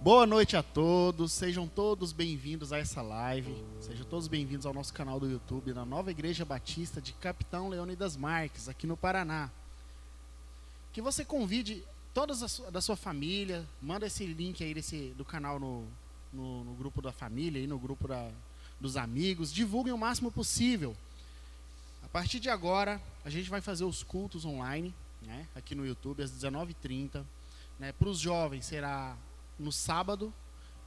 Boa noite a todos, sejam todos bem-vindos a essa live, sejam todos bem-vindos ao nosso canal do YouTube, da Nova Igreja Batista de Capitão Leônidas Marques, aqui no Paraná. Que você convide todos da sua família, manda esse link aí do canal no grupo da família, aí no grupo dos amigos, divulguem o máximo possível. A partir de agora, a gente vai fazer os cultos online, né, aqui no YouTube, às 19h30. Né, para os jovens será no sábado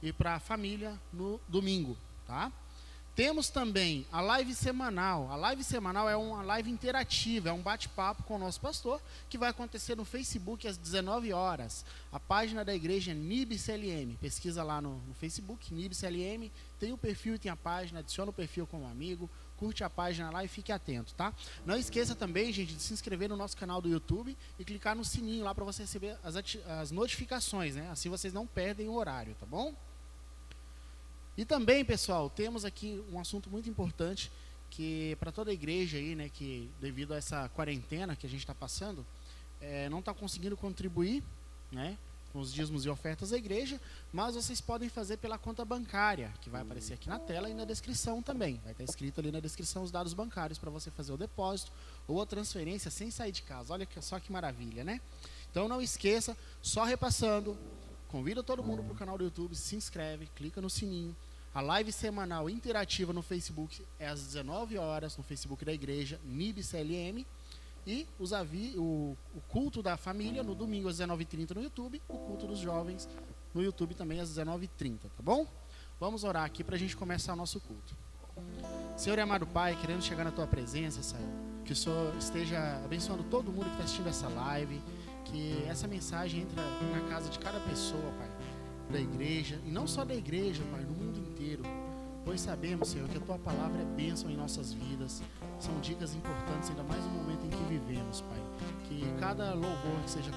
e para a família no domingo, tá? Temos também a live semanal. A live semanal é uma live interativa, é um bate-papo com o nosso pastor, que vai acontecer no Facebook às 19 horas. A página da igreja é NIBCLM. Pesquisa lá no Facebook, NIBCLM. Tem o perfil e tem a página, adiciona o perfil como amigo, curte a página lá e fique atento, tá? Não esqueça também, gente, de se inscrever no nosso canal do YouTube e clicar no sininho lá para você receber as notificações, né? Assim vocês não perdem o horário, tá bom? E também, pessoal, temos aqui um assunto muito importante que para toda a igreja aí, né, que devido a essa quarentena que a gente está passando, não está conseguindo contribuir, né, com os dízimos e ofertas da igreja, mas vocês podem fazer pela conta bancária, que vai aparecer aqui na tela e na descrição também. Vai estar escrito ali na descrição os dados bancários para você fazer o depósito ou a transferência sem sair de casa. Olha só que maravilha, né? Então não esqueça, só repassando, convida todo mundo para o canal do YouTube, se inscreve, clica no sininho. A live semanal interativa no Facebook é às 19 horas, no Facebook da igreja, NIBCLM. E o culto da família no domingo às 19h30 no YouTube, o culto dos jovens no YouTube também às 19h30, tá bom? Vamos orar aqui para a gente começar o nosso culto. Senhor e amado Pai, querendo chegar na Tua presença, Senhor, que o Senhor esteja abençoando todo mundo que está assistindo essa live, que essa mensagem entre na casa de cada pessoa, Pai, da igreja, e não só da igreja, Pai, no mundo inteiro, pois sabemos, Senhor, que a Tua palavra é bênção em nossas vidas, são dicas importantes, ainda mais no momento em que vivemos, Pai, que cada louvor que seja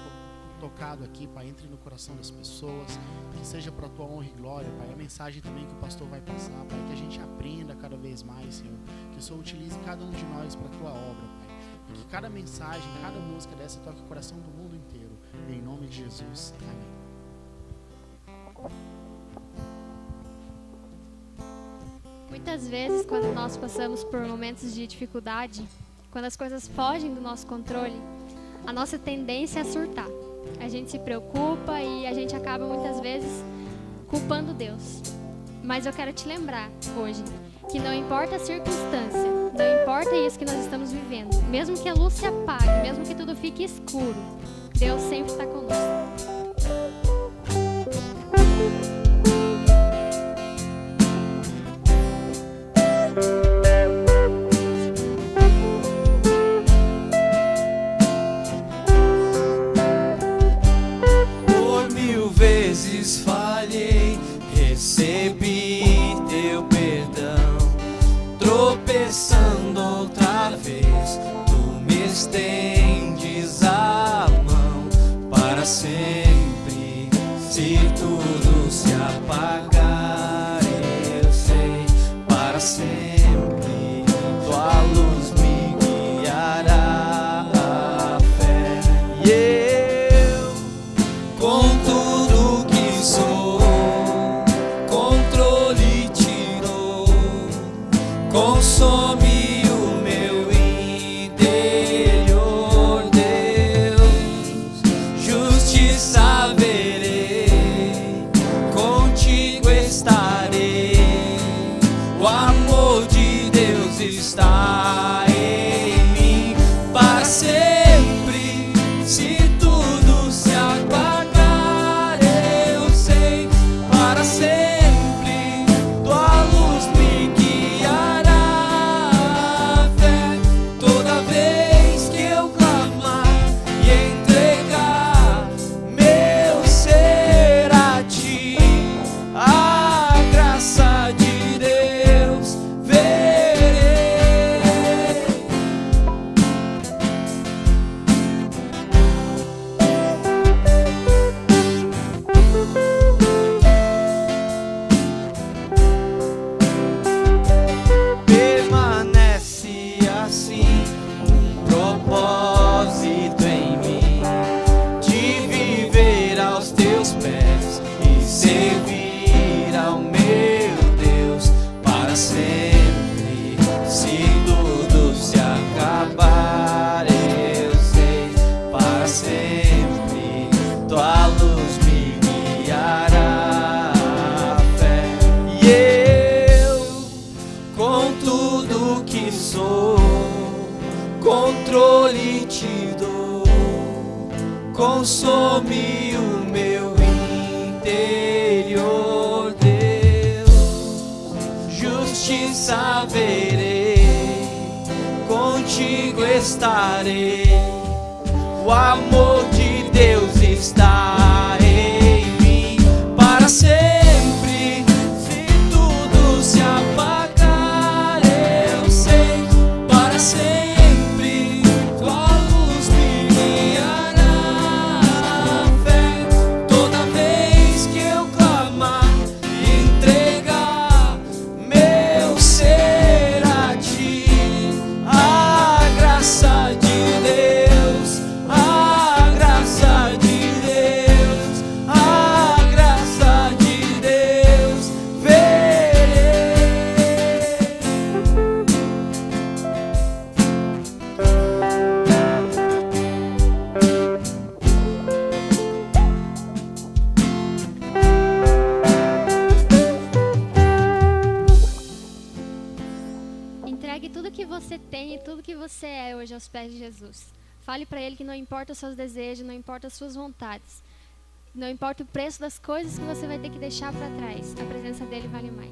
tocado aqui, Pai, entre no coração das pessoas, que seja para a Tua honra e glória, Pai, a mensagem também que o pastor vai passar, Pai, que a gente aprenda cada vez mais, Senhor, que o Senhor utilize cada um de nós para a Tua obra, Pai, e que cada mensagem, cada música dessa toque o coração do mundo inteiro, em nome de Jesus, amém. Muitas vezes, quando nós passamos por momentos de dificuldade, quando as coisas fogem do nosso controle, a nossa tendência é surtar. A gente se preocupa e a gente acaba muitas vezes culpando Deus. Mas eu quero te lembrar hoje que não importa a circunstância, não importa isso que nós estamos vivendo, mesmo que a luz se apague, mesmo que tudo fique escuro, Deus sempre está conosco. Falhei, recebi teu perdão, tropeçando outra vez, tu me estendes a mão para sempre. Se tudo se apagar, eu sei, para sempre tua luz me guiará a fé. E eu, com tudo que sou, controle tirou, consome o meu interior, Deus, justiça verei, contigo estarei, o amor de Deus está em mim para sempre. Se tudo se apagar, eu sei, para sempre tua luz me guiará sou, controle te dou, consome o meu interior, Deus. Justiça verei, contigo estarei, o amor de Deus está em mim para sempre. Se tudo se apagar, eu sei, para sempre tua luz me guiará. A fé, toda vez que eu clamar, entregar meu ser a ti. A graça de Deus, a graça de Deus, a graça de Deus verei. Entregue tudo que você tem e tudo que você é hoje aos pés de Jesus. Fale para Ele que não importa os seus desejos, não importa as suas vontades, não importa o preço das coisas que você vai ter que deixar para trás. A presença dEle vale mais.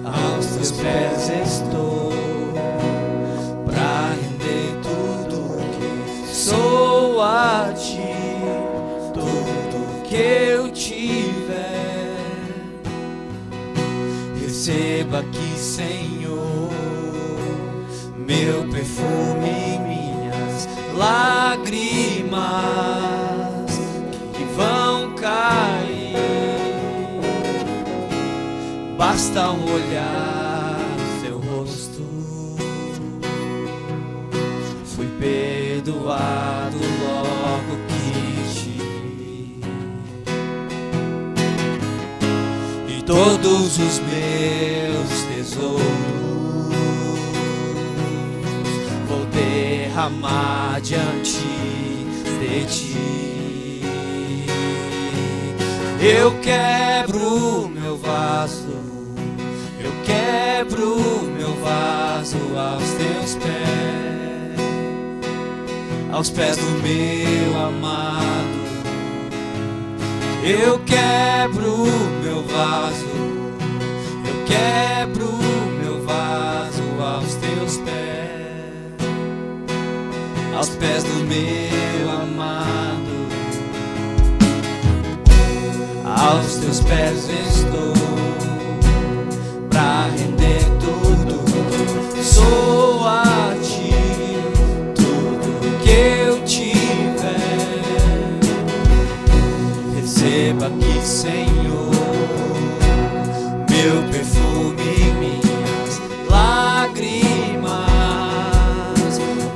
Aos teus pés estou, pra render tudo que sou a ti, tudo que eu tiver. Receba aqui, Senhor, meu perfume e minhas lágrimas que vão cair. Basta um olhar seu rosto, fui perdoado logo que te vi. E todos os meus tesouros vou derramar diante de ti. Eu quebro meu vaso, eu quebro meu vaso aos teus pés, aos pés do meu amado. Eu quebro meu vaso, eu quebro meu vaso aos teus pés, aos pés do meu amado. Aos teus pés estou, pra render tudo que sou a ti, tudo que eu tiver. Receba aqui, Senhor, meu perfume e minhas lágrimas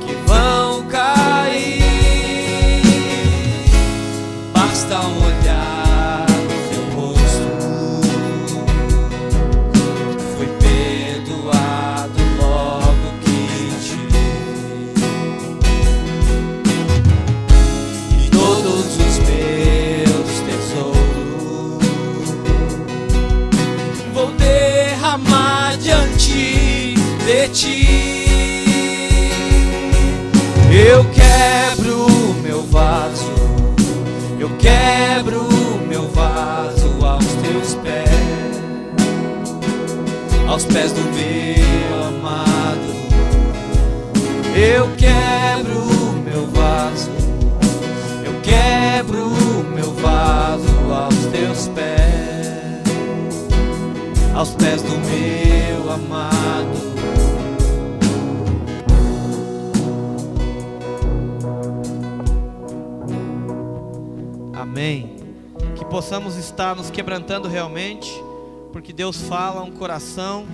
que vão cair. Basta um olhar no teu rosto, fui perdoado logo que te vi. E todos os meus tesouros vou derramar diante de ti. Eu quebro meu vaso, eu quebro meu vaso aos teus pés, aos pés do meu amado. Eu quebro meu vaso, eu quebro meu vaso aos teus pés, aos pés do meu amado. Amém. Que possamos estar nos quebrantando realmente, porque Deus fala a um coração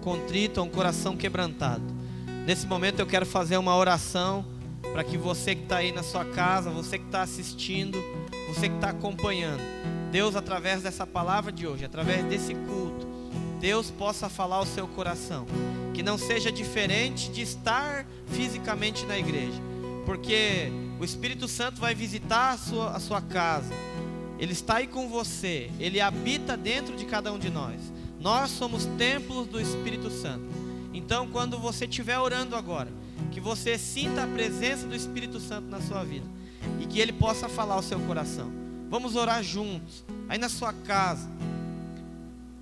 contrito, a um coração quebrantado. Nesse momento eu quero fazer uma oração para que você que está aí na sua casa, você que está assistindo, você que está acompanhando, Deus, através dessa palavra de hoje, através desse culto, Deus possa falar ao seu coração, que não seja diferente de estar fisicamente na igreja, porque O Espírito Santo vai visitar a sua casa. Ele está aí com você. Ele habita dentro de cada um de nós. Nós somos templos do Espírito Santo. Então, quando você estiver orando agora, que você sinta a presença do Espírito Santo na sua vida e que Ele possa falar ao seu coração. Vamos orar juntos, aí na sua casa.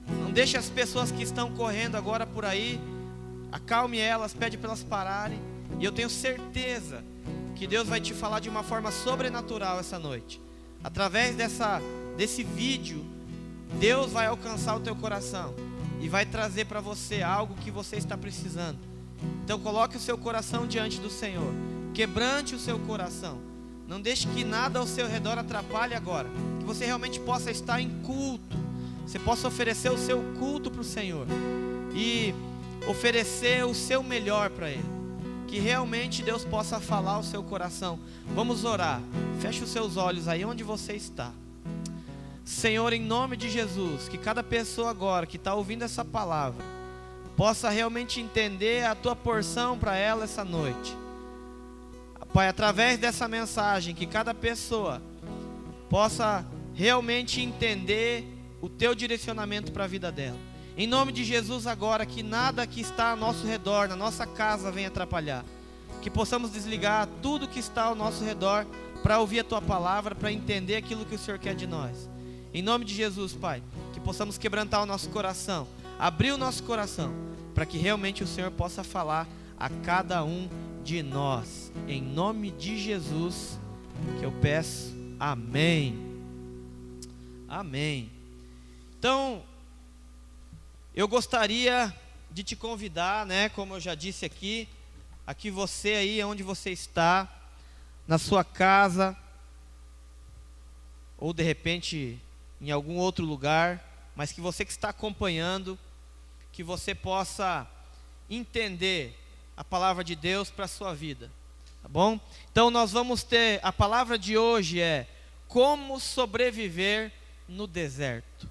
Não deixe as pessoas que estão correndo agora por aí, acalme elas, pede para elas pararem. E eu tenho certeza que Deus vai te falar de uma forma sobrenatural essa noite. Através desse vídeo, Deus vai alcançar o teu coração e vai trazer para você algo que você está precisando. Então coloque o seu coração diante do Senhor, quebrante o seu coração. Não deixe que nada ao seu redor atrapalhe agora. Que você realmente possa estar em culto. Você possa oferecer o seu culto para o Senhor e oferecer o seu melhor para Ele. Que realmente Deus possa falar ao seu coração. Vamos orar. Feche os seus olhos aí onde você está. Senhor, em nome de Jesus, que cada pessoa agora que está ouvindo essa palavra possa realmente entender a tua porção para ela essa noite. Pai, através dessa mensagem, que cada pessoa possa realmente entender o teu direcionamento para a vida dela. Em nome de Jesus agora, que nada que está ao nosso redor, na nossa casa, venha atrapalhar. Que possamos desligar tudo que está ao nosso redor para ouvir a tua palavra, para entender aquilo que o Senhor quer de nós. Em nome de Jesus, Pai, que possamos quebrantar o nosso coração, abrir o nosso coração, para que realmente o Senhor possa falar a cada um de nós. Em nome de Jesus que eu peço. Amém. Amém. Então, eu gostaria de te convidar, né, como eu já disse aqui, aqui você aí onde você está, na sua casa, ou de repente em algum outro lugar, mas que você que está acompanhando, que você possa entender a palavra de Deus para a sua vida, tá bom? Então nós vamos ter, a palavra de hoje é como sobreviver no deserto.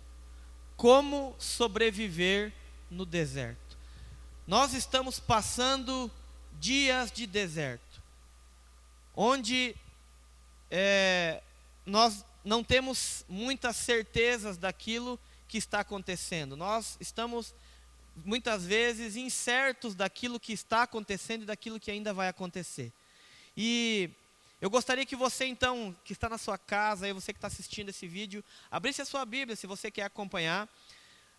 Como sobreviver no deserto. Nós estamos passando dias de deserto, onde nós não temos muitas certezas daquilo que está acontecendo. Nós estamos muitas vezes incertos daquilo que está acontecendo e daquilo que ainda vai acontecer. E eu gostaria que você então, que está na sua casa, e você que está assistindo esse vídeo, abrisse a sua Bíblia se você quer acompanhar.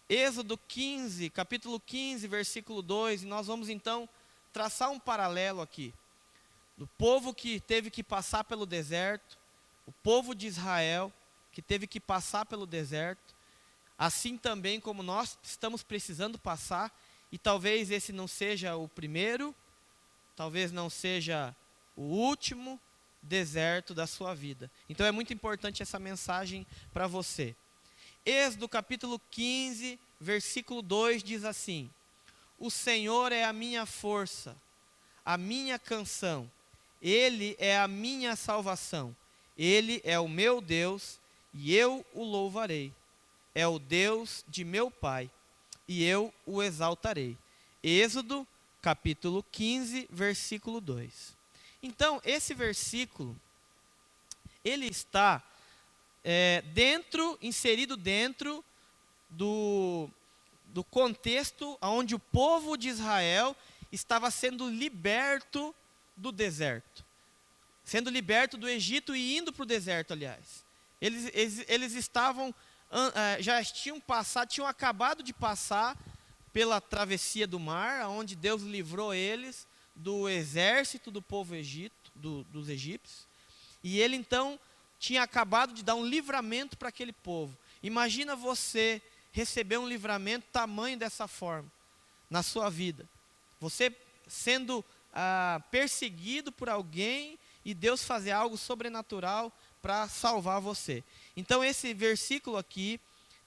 Êxodo 15, capítulo 15, versículo 2, e nós vamos então traçar um paralelo aqui. Do povo que teve que passar pelo deserto, o povo de Israel que teve que passar pelo deserto, assim também como nós estamos precisando passar, e talvez esse não seja o primeiro, talvez não seja o último deserto da sua vida. Então é muito importante essa mensagem para você. Êxodo capítulo 15, versículo 2 diz assim: o Senhor é a minha força, a minha canção, Ele é a minha salvação, Ele é o meu Deus e eu o louvarei. É o Deus de meu pai, e eu o exaltarei. Êxodo, capítulo 15, versículo 2. Então, esse versículo, ele está inserido dentro do contexto onde o povo de Israel estava sendo liberto do deserto. Sendo liberto do Egito e indo para o deserto, aliás. Eles estavam... já tinham acabado de passar pela travessia do mar, onde Deus livrou eles do exército do povo dos egípcios, e ele então tinha acabado de dar um livramento para aquele povo. Imagina você receber um livramento tamanho dessa forma na sua vida, você sendo perseguido por alguém e Deus fazer algo sobrenatural para salvar você. Então esse versículo aqui,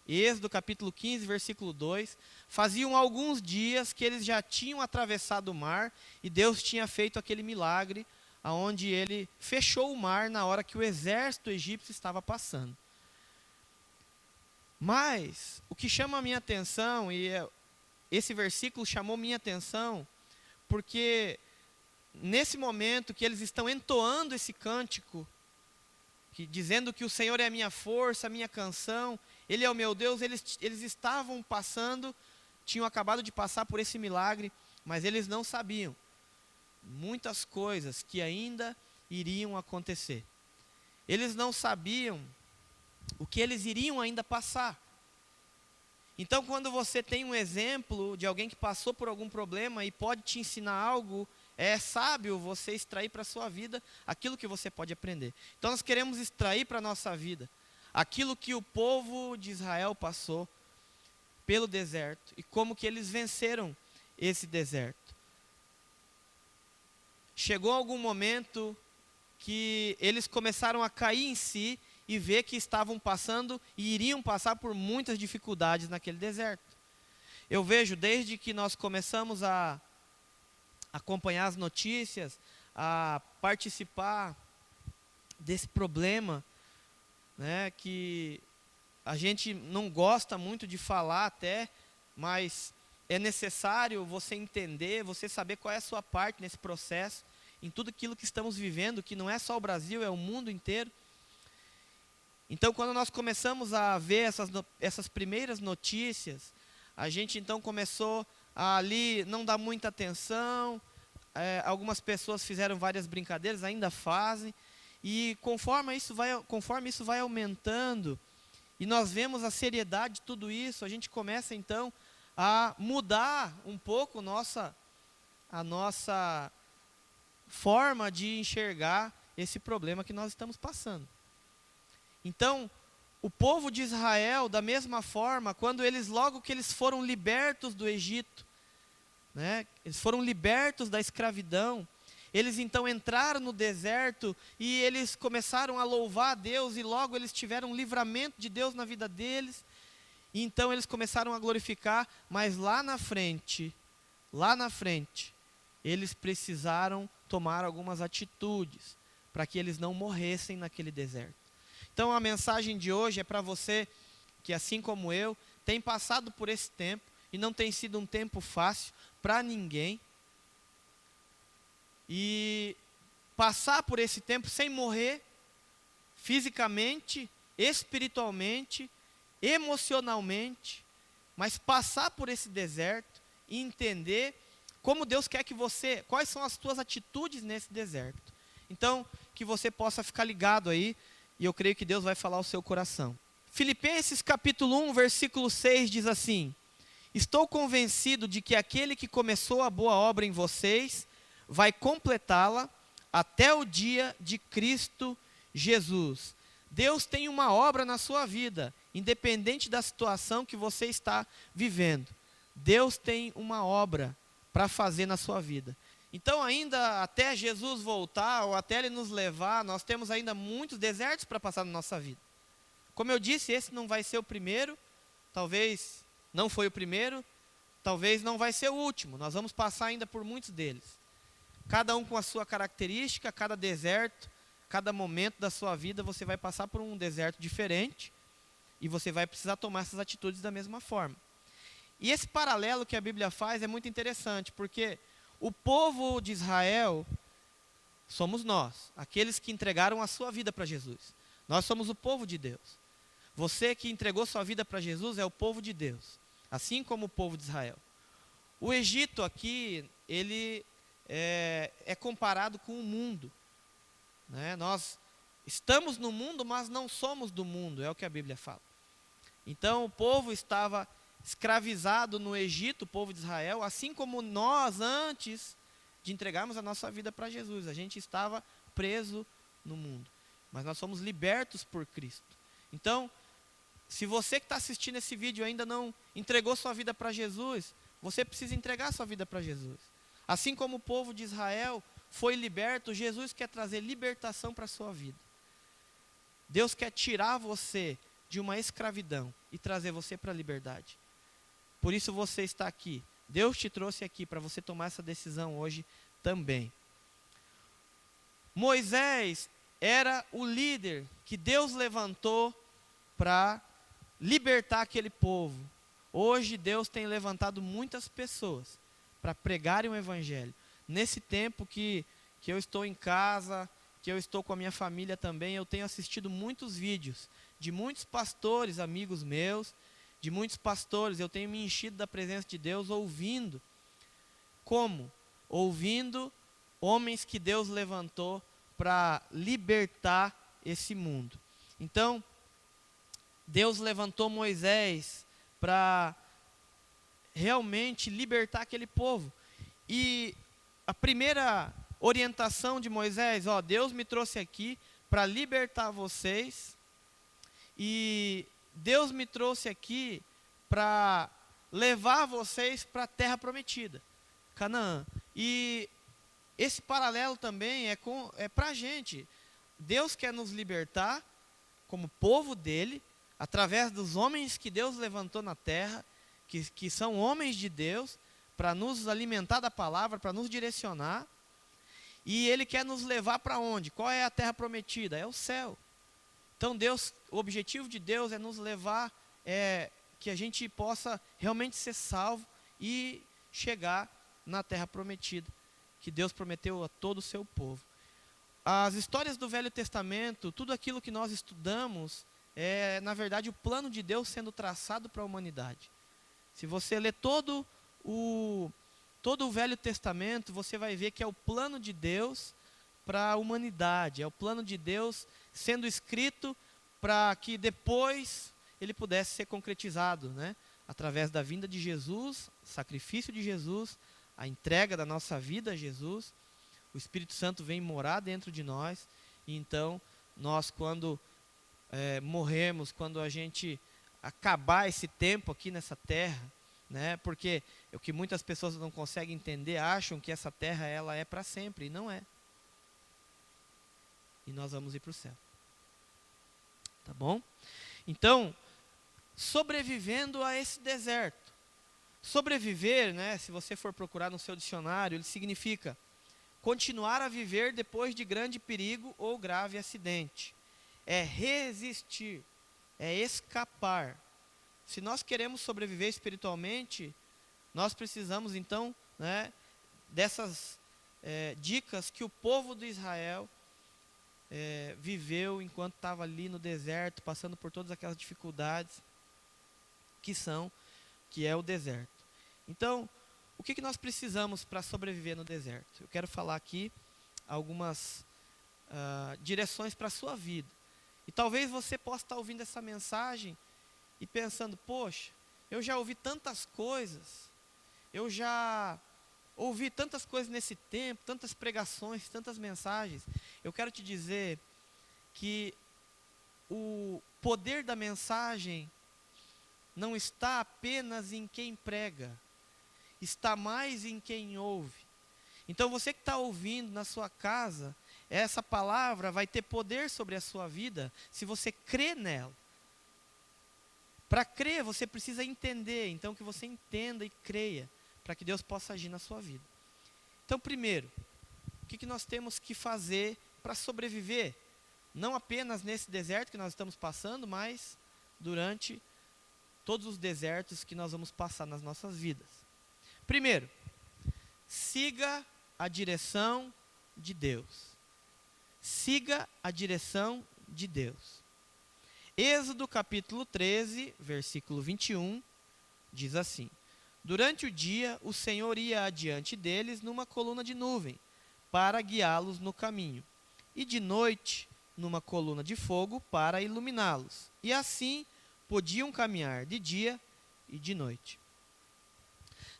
Êxodo capítulo 15, versículo 2, faziam alguns dias que eles já tinham atravessado o mar e Deus tinha feito aquele milagre, onde Ele fechou o mar na hora que o exército egípcio estava passando. Mas o que chama a minha atenção, e esse versículo chamou minha atenção, porque nesse momento que eles estão entoando esse cântico, dizendo que o Senhor é a minha força, a minha canção, Ele é o meu Deus, eles estavam passando, tinham acabado de passar por esse milagre, mas eles não sabiam muitas coisas que ainda iriam acontecer. Eles não sabiam o que eles iriam ainda passar. Então, quando você tem um exemplo de alguém que passou por algum problema e pode te ensinar algo, é sábio você extrair para a sua vida aquilo que você pode aprender. Então, nós queremos extrair para a nossa vida aquilo que o povo de Israel passou pelo deserto e como que eles venceram esse deserto. Chegou algum momento que eles começaram a cair em si e ver que estavam passando e iriam passar por muitas dificuldades naquele deserto. Eu vejo desde que nós começamos a acompanhar as notícias, a participar desse problema, né, que a gente não gosta muito de falar até, mas é necessário você entender, você saber qual é a sua parte nesse processo, em tudo aquilo que estamos vivendo, que não é só o Brasil, é o mundo inteiro. Então, quando nós começamos a ver essas primeiras notícias, a gente então começou a ali não dar muita atenção, algumas pessoas fizeram várias brincadeiras, ainda fazem, e conforme isso vai aumentando, e nós vemos a seriedade de tudo isso, a gente começa então a mudar um pouco a nossa forma de enxergar esse problema que nós estamos passando. Então, o povo de Israel, da mesma forma, logo que eles foram libertos do Egito, né, eles foram libertos da escravidão, eles então entraram no deserto e eles começaram a louvar a Deus e logo eles tiveram um livramento de Deus na vida deles. E então eles começaram a glorificar, mas lá na frente, eles precisaram tomar algumas atitudes para que eles não morressem naquele deserto. Então a mensagem de hoje é para você que, assim como eu, tem passado por esse tempo e não tem sido um tempo fácil para ninguém. E passar por esse tempo sem morrer fisicamente, espiritualmente, emocionalmente, mas passar por esse deserto e entender como Deus quer que você, quais são as tuas atitudes nesse deserto. Então, que você possa ficar ligado aí, e eu creio que Deus vai falar ao seu coração. Filipenses capítulo 1, versículo 6 diz assim: estou convencido de que aquele que começou a boa obra em vocês vai completá-la até o dia de Cristo Jesus. Deus tem uma obra na sua vida, independente da situação que você está vivendo. Deus tem uma obra para fazer na sua vida. Então, ainda até Jesus voltar, ou até Ele nos levar, nós temos ainda muitos desertos para passar na nossa vida. Como eu disse, esse não vai ser o primeiro, talvez não foi o primeiro, talvez não vai ser o último. Nós vamos passar ainda por muitos deles. Cada um com a sua característica, cada deserto, cada momento da sua vida, você vai passar por um deserto diferente e você vai precisar tomar essas atitudes da mesma forma. E esse paralelo que a Bíblia faz é muito interessante, porque o povo de Israel somos nós, aqueles que entregaram a sua vida para Jesus. Nós somos o povo de Deus. Você que entregou sua vida para Jesus é o povo de Deus, assim como o povo de Israel. O Egito aqui, ele é comparado com o mundo, né? Nós estamos no mundo, mas não somos do mundo, é o que a Bíblia fala. Então o povo estava escravizado no Egito, o povo de Israel, assim como nós antes de entregarmos a nossa vida para Jesus. A gente estava preso no mundo, mas nós somos libertos por Cristo. Então, se você que está assistindo esse vídeo ainda não entregou sua vida para Jesus, você precisa entregar sua vida para Jesus. Assim como o povo de Israel foi liberto, Jesus quer trazer libertação para a sua vida. Deus quer tirar você de uma escravidão e trazer você para a liberdade. Por isso você está aqui. Deus te trouxe aqui para você tomar essa decisão hoje também. Moisés era o líder que Deus levantou para libertar aquele povo. Hoje Deus tem levantado muitas pessoas para pregarem o Evangelho. nesse tempo que eu estou em casa, que eu estou com a minha família também, eu tenho assistido muitos vídeos de muitos pastores, amigos meus, de muitos pastores, eu tenho me enchido da presença de Deus ouvindo. Como? Ouvindo homens que Deus levantou para libertar esse mundo. Então, Deus levantou Moisés para realmente libertar aquele povo. E a primeira orientação de Moisés, ó, Deus me trouxe aqui para libertar vocês, e Deus me trouxe aqui para levar vocês para a terra prometida, Canaã. E esse paralelo também é para a gente. Deus quer nos libertar como povo dele, através dos homens que Deus levantou na terra, que são homens de Deus, para nos alimentar da palavra, para nos direcionar. E Ele quer nos levar para onde? Qual é a terra prometida? É o céu. Então o objetivo de Deus é nos levar, que a gente possa realmente ser salvo e chegar na terra prometida, que Deus prometeu a todo o seu povo. As histórias do Velho Testamento, tudo aquilo que nós estudamos, é na verdade o plano de Deus sendo traçado para a humanidade. Se você ler todo o Velho Testamento, você vai ver que é o plano de Deus para a humanidade, é o plano de Deus sendo escrito para que depois ele pudesse ser concretizado, né? Através da vinda de Jesus, sacrifício de Jesus, a entrega da nossa vida a Jesus, o Espírito Santo vem morar dentro de nós, e então nós, quando morremos, quando a gente acabar esse tempo aqui nessa terra, né? Porque o que muitas pessoas não conseguem entender, acham que essa terra ela é para sempre, e não é. E nós vamos ir para o céu. Tá bom? Então, sobrevivendo a esse deserto. Sobreviver, né, se você for procurar no seu dicionário, ele significa continuar a viver depois de grande perigo ou grave acidente. É resistir, é escapar. Se nós queremos sobreviver espiritualmente, nós precisamos então, né, dessas dicas que o povo de Israel viveu enquanto estava ali no deserto, passando por todas aquelas dificuldades que é o deserto. Então, o que nós precisamos para sobreviver no deserto? Eu quero falar aqui algumas direções para a sua vida. E talvez você possa estar ouvindo essa mensagem e pensando, poxa, eu já ouvi tantas coisas, eu já ouvi tantas coisas nesse tempo, tantas pregações, tantas mensagens. Eu quero te dizer que o poder da mensagem não está apenas em quem prega, está mais em quem ouve. Então você que está ouvindo na sua casa, essa palavra vai ter poder sobre a sua vida se você crê nela. Para crer, você precisa entender, então que você entenda e creia, para que Deus possa agir na sua vida. Então, primeiro, o que nós temos que fazer para sobreviver? Não apenas nesse deserto que nós estamos passando, mas durante todos os desertos que nós vamos passar nas nossas vidas. Primeiro, siga a direção de Deus. Siga a direção de Deus. Êxodo capítulo 13, versículo 21, diz assim: durante o dia, o Senhor ia adiante deles numa coluna de nuvem, para guiá-los no caminho, e de noite, numa coluna de fogo, para iluminá-los. E assim, podiam caminhar de dia e de noite.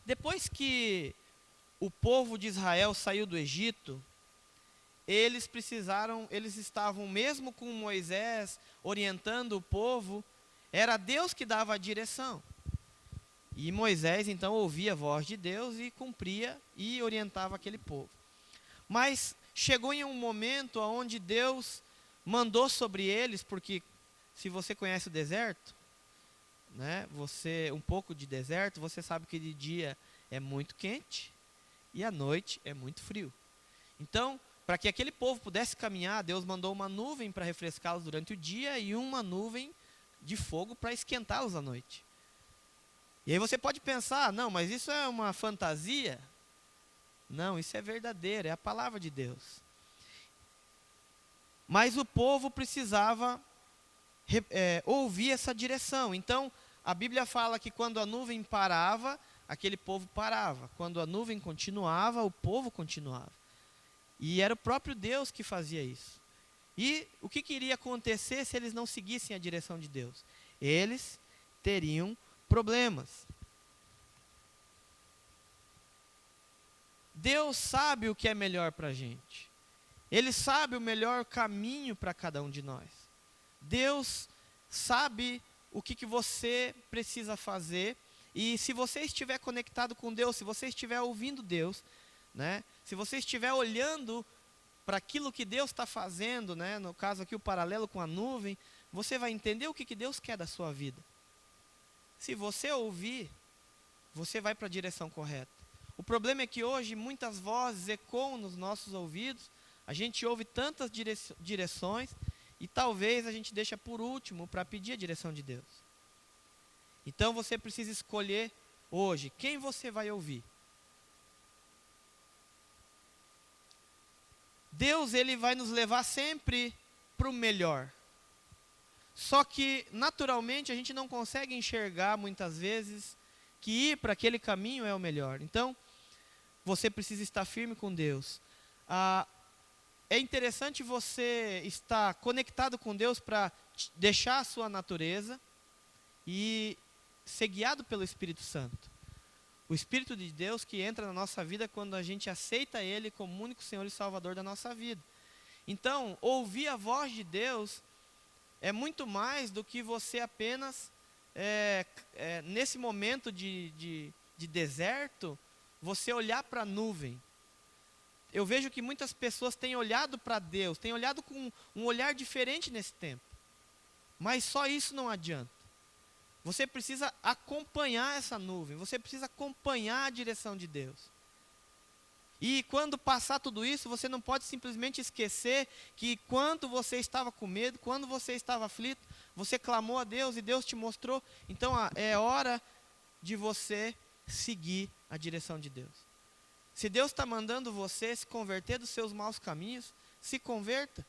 Depois que o povo de Israel saiu do Egito, eles estavam mesmo com Moisés orientando o povo, era Deus que dava a direção. E Moisés então ouvia a voz de Deus e cumpria e orientava aquele povo. Mas chegou em um momento onde Deus mandou sobre eles, porque se você conhece o deserto, né, um pouco de deserto, você sabe que de dia é muito quente e à noite é muito frio. Então, para que aquele povo pudesse caminhar, Deus mandou uma nuvem para refrescá-los durante o dia e uma nuvem de fogo para esquentá-los à noite. E aí você pode pensar, não, mas isso é uma fantasia? Não, isso é verdadeiro, é a palavra de Deus. Mas o povo precisava ouvir essa direção. Então, a Bíblia fala que quando a nuvem parava, aquele povo parava. Quando a nuvem continuava, o povo continuava. E era o próprio Deus que fazia isso. E o que iria acontecer se eles não seguissem a direção de Deus? Eles teriam problemas. Deus sabe o que é melhor para a gente. Ele sabe o melhor caminho para cada um de nós. Deus sabe o que você precisa fazer. E se você estiver conectado com Deus, se você estiver ouvindo Deus, né? Se você estiver olhando para aquilo que Deus está fazendo, né? No caso aqui o paralelo com a nuvem, você vai entender o que Deus quer da sua vida. Se você ouvir, você vai para a direção correta. O problema é que hoje muitas vozes ecoam nos nossos ouvidos, a gente ouve tantas direções e talvez a gente deixa por último para pedir a direção de Deus. Então você precisa escolher hoje quem você vai ouvir. Deus, ele vai nos levar sempre para o melhor. Só que naturalmente a gente não consegue enxergar muitas vezes que ir para aquele caminho é o melhor. Então, você precisa estar firme com Deus. É interessante você estar conectado com Deus para deixar a sua natureza e ser guiado pelo Espírito Santo. O Espírito de Deus que entra na nossa vida quando a gente aceita Ele como único Senhor e Salvador da nossa vida. Então, ouvir a voz de Deus é muito mais do que você apenas, nesse momento de deserto, você olhar para a nuvem. Eu vejo que muitas pessoas têm olhado para Deus, têm olhado com um olhar diferente nesse tempo. Mas só isso não adianta. Você precisa acompanhar essa nuvem, você precisa acompanhar a direção de Deus. E quando passar tudo isso, você não pode simplesmente esquecer que quando você estava com medo, quando você estava aflito, você clamou a Deus e Deus te mostrou. Então é hora de você seguir a direção de Deus. Se Deus está mandando você se converter dos seus maus caminhos, se converta.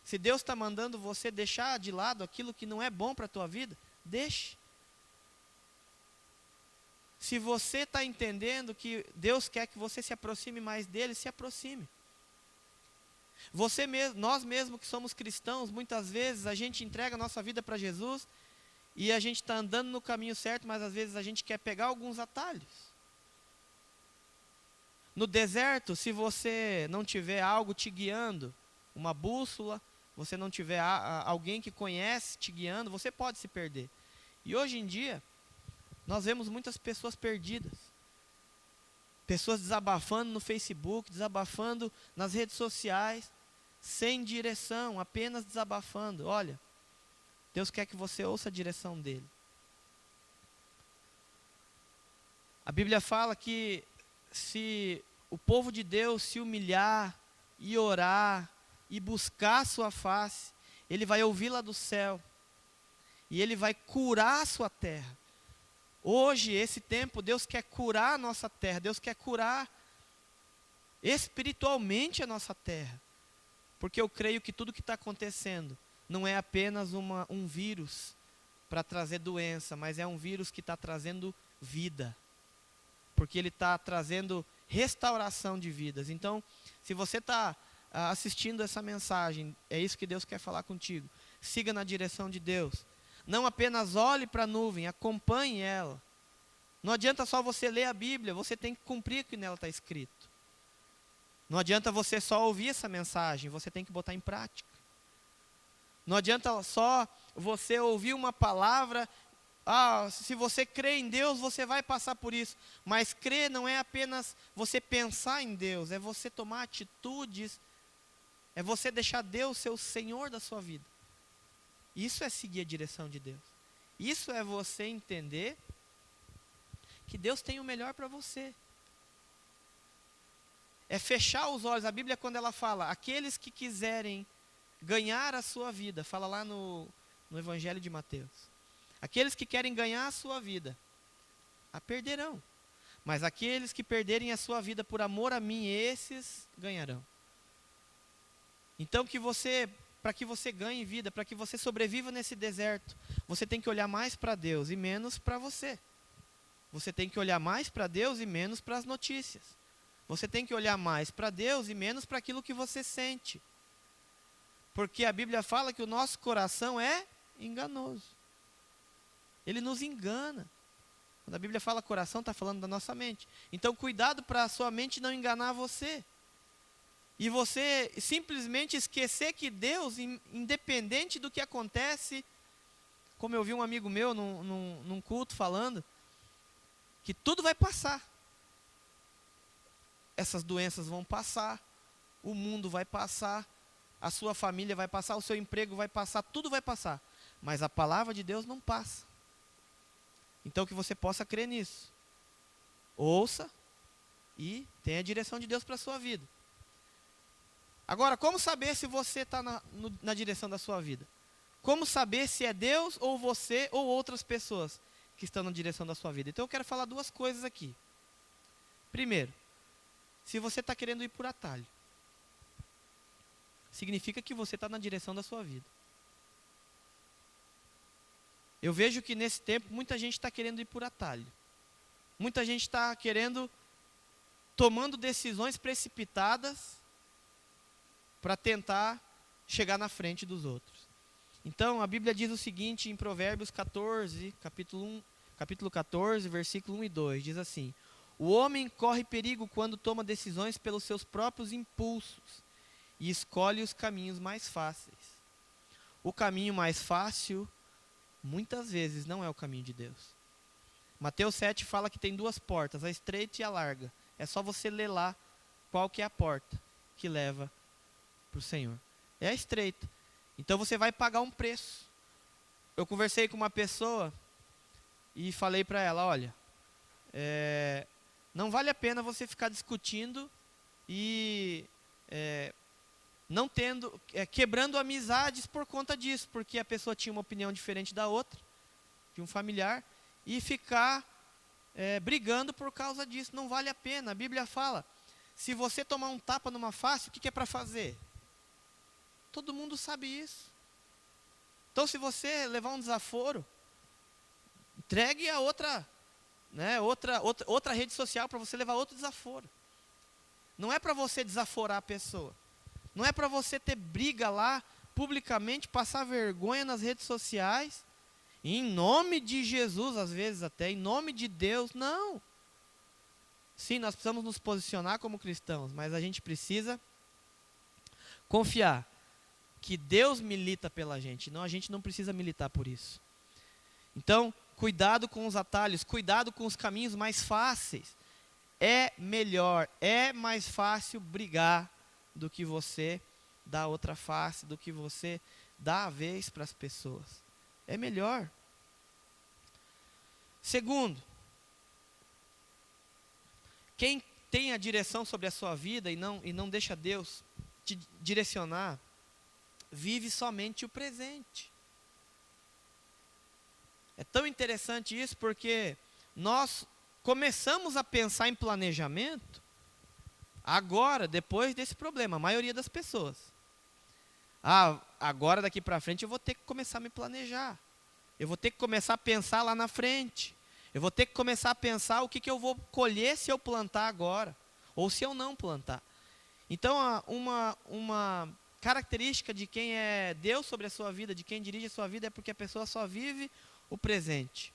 Se Deus está mandando você deixar de lado aquilo que não é bom para a tua vida, deixe. Se você está entendendo que Deus quer que você se aproxime mais dele, se aproxime. Nós mesmos que somos cristãos, muitas vezes a gente entrega a nossa vida para Jesus e a gente está andando no caminho certo, mas às vezes a gente quer pegar alguns atalhos. No deserto, se você não tiver algo te guiando, uma bússola, você não tiver alguém que conhece te guiando, você pode se perder. E hoje em dia, nós vemos muitas pessoas perdidas. Pessoas desabafando no Facebook, desabafando nas redes sociais, sem direção, apenas desabafando. Olha, Deus quer que você ouça a direção dele. A Bíblia fala que se o povo de Deus se humilhar e orar e buscar a sua face, ele vai ouvir lá do céu e ele vai curar a sua terra. Hoje, esse tempo, Deus quer curar a nossa terra, Deus quer curar espiritualmente a nossa terra. Porque eu creio que tudo que está acontecendo não é apenas um vírus para trazer doença, mas é um vírus que está trazendo vida. Porque ele está trazendo restauração de vidas. Então, se você está assistindo essa mensagem, é isso que Deus quer falar contigo. Siga na direção de Deus. Não apenas olhe para a nuvem, acompanhe ela. Não adianta só você ler a Bíblia, você tem que cumprir o que nela está escrito. Não adianta você só ouvir essa mensagem, você tem que botar em prática. Não adianta só você ouvir uma palavra, se você crê em Deus, você vai passar por isso. Mas crer não é apenas você pensar em Deus, é você tomar atitudes, é você deixar Deus ser o Senhor da sua vida. Isso é seguir a direção de Deus. Isso é você entender que Deus tem o melhor para você. É fechar os olhos. A Bíblia, quando ela fala, aqueles que quiserem ganhar a sua vida, fala lá no Evangelho de Mateus. Aqueles que querem ganhar a sua vida, a perderão. mas aqueles que perderem a sua vida por amor a mim, esses ganharão. Então para que você ganhe vida, para que você sobreviva nesse deserto, você tem que olhar mais para Deus e menos para você. Você tem que olhar mais para Deus e menos para as notícias. Você tem que olhar mais para Deus e menos para aquilo que você sente. Porque a Bíblia fala que o nosso coração é enganoso. Ele nos engana. Quando a Bíblia fala coração, está falando da nossa mente. Então, cuidado para a sua mente não enganar você. E você simplesmente esquecer que Deus, independente do que acontece, como eu vi um amigo meu num culto falando, que tudo vai passar. Essas doenças vão passar, o mundo vai passar, a sua família vai passar, o seu emprego vai passar, tudo vai passar. Mas a palavra de Deus não passa. Então que você possa crer nisso. Ouça e tenha a direção de Deus para a sua vida. Agora, como saber se você está na direção da sua vida? Como saber se é Deus ou você ou outras pessoas que estão na direção da sua vida? Então eu quero falar duas coisas aqui. Primeiro, se você está querendo ir por atalho, significa que você está na direção da sua vida. Eu vejo que nesse tempo muita gente está querendo ir por atalho. Muita gente está tomando decisões precipitadas para tentar chegar na frente dos outros. Então a Bíblia diz o seguinte em Provérbios 14, capítulo 14, versículo 1 e 2, diz assim: o homem corre perigo quando toma decisões pelos seus próprios impulsos e escolhe os caminhos mais fáceis. O caminho mais fácil, muitas vezes, não é o caminho de Deus. Mateus 7 fala que tem duas portas, a estreita e a larga. É só você ler lá qual que é a porta que leva para o Senhor. É a estreita. Então você vai pagar um preço. Eu conversei com uma pessoa e falei para ela, olha, não vale a pena você ficar discutindo e quebrando amizades por conta disso, porque a pessoa tinha uma opinião diferente da outra, de um familiar, e ficar brigando por causa disso. Não vale a pena. A Bíblia fala, se você tomar um tapa numa face, o que é para fazer? Todo mundo sabe isso. Então, se você levar um desaforo, entregue a outra rede social para você levar outro desaforo. Não é para você desaforar a pessoa. Não é para você ter briga lá, publicamente, passar vergonha nas redes sociais, em nome de Jesus, às vezes até, em nome de Deus. Não. Sim, nós precisamos nos posicionar como cristãos, mas a gente precisa confiar que Deus milita pela gente, a gente não precisa militar por isso. Então, cuidado com os atalhos, cuidado com os caminhos mais fáceis. É melhor, é mais fácil brigar do que você dar outra face, do que você dar a vez para as pessoas. É melhor. Segundo, quem tem a direção sobre a sua vida e não deixa Deus te direcionar, vive somente o presente. É tão interessante isso porque nós começamos a pensar em planejamento agora, depois desse problema, a maioria das pessoas. Agora daqui para frente eu vou ter que começar a me planejar. Eu vou ter que começar a pensar lá na frente. Eu vou ter que começar a pensar o que eu vou colher se eu plantar agora, ou se eu não plantar. Então, uma característica de quem é Deus sobre a sua vida, de quem dirige a sua vida, é porque a pessoa só vive o presente.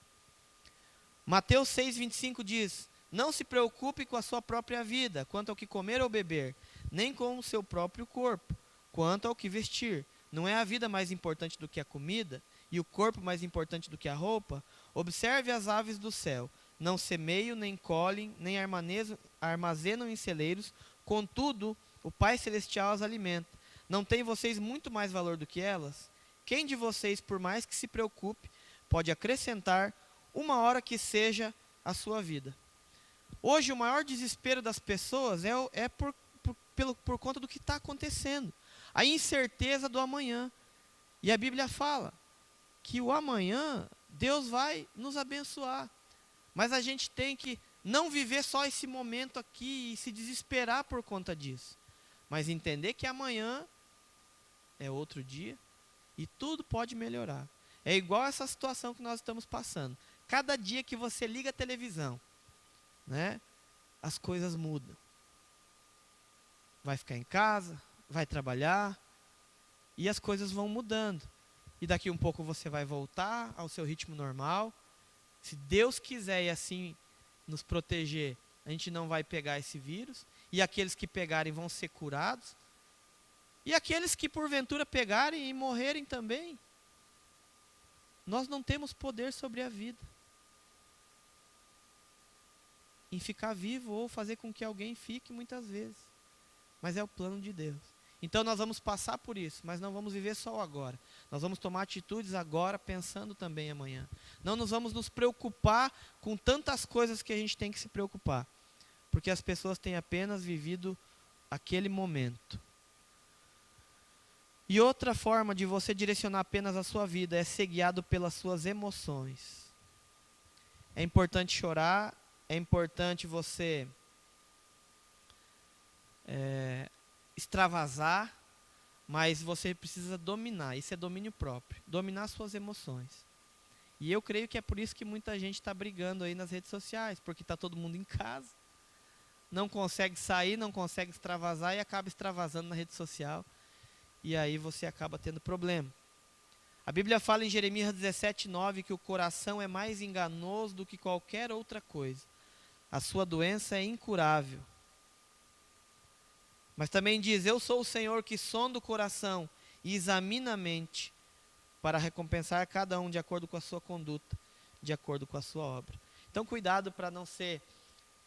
Mateus 6,25 diz: não se preocupe com a sua própria vida, quanto ao que comer ou beber, nem com o seu próprio corpo, quanto ao que vestir. Não é a vida mais importante do que a comida, e o corpo mais importante do que a roupa? Observe as aves do céu, não semeiam, nem colhem, nem armazenam em celeiros, contudo, o Pai Celestial as alimenta. Não têm vocês muito mais valor do que elas? Quem de vocês, por mais que se preocupe, pode acrescentar uma hora que seja a sua vida? Hoje, o maior desespero das pessoas é por conta do que está acontecendo. A incerteza do amanhã. E a Bíblia fala que o amanhã, Deus vai nos abençoar. Mas a gente tem que Não viver só esse momento aqui e se desesperar por conta disso. Mas entender que amanhã é outro dia e tudo pode melhorar. É igual essa situação que nós estamos passando. Cada dia que você liga a televisão, né, as coisas mudam. Vai ficar em casa, vai trabalhar e as coisas vão mudando. E daqui um pouco você vai voltar ao seu ritmo normal. Se Deus quiser e assim nos proteger, a gente não vai pegar esse vírus. E aqueles que pegarem vão ser curados. E aqueles que porventura pegarem e morrerem também. Nós não temos poder sobre a vida. Em ficar vivo ou fazer com que alguém fique muitas vezes. Mas é o plano de Deus. Então nós vamos passar por isso, mas não vamos viver só o agora. Nós vamos tomar atitudes agora, pensando também amanhã. Não nos vamos nos preocupar com tantas coisas que a gente tem que se preocupar. Porque as pessoas têm apenas vivido aquele momento. E outra forma de você direcionar apenas a sua vida é ser guiado pelas suas emoções. É importante chorar, é importante você extravasar, mas você precisa dominar, isso é domínio próprio, dominar suas emoções. E eu creio que é por isso que muita gente está brigando aí nas redes sociais, porque está todo mundo em casa, não consegue sair, não consegue extravasar e acaba extravasando na rede social, e aí você acaba tendo problema. A Bíblia fala em Jeremias 17:9 que o coração é mais enganoso do que qualquer outra coisa. A sua doença é incurável. Mas também diz, eu sou o Senhor que sonda o coração e examina a mente para recompensar cada um de acordo com a sua conduta, de acordo com a sua obra. Então cuidado para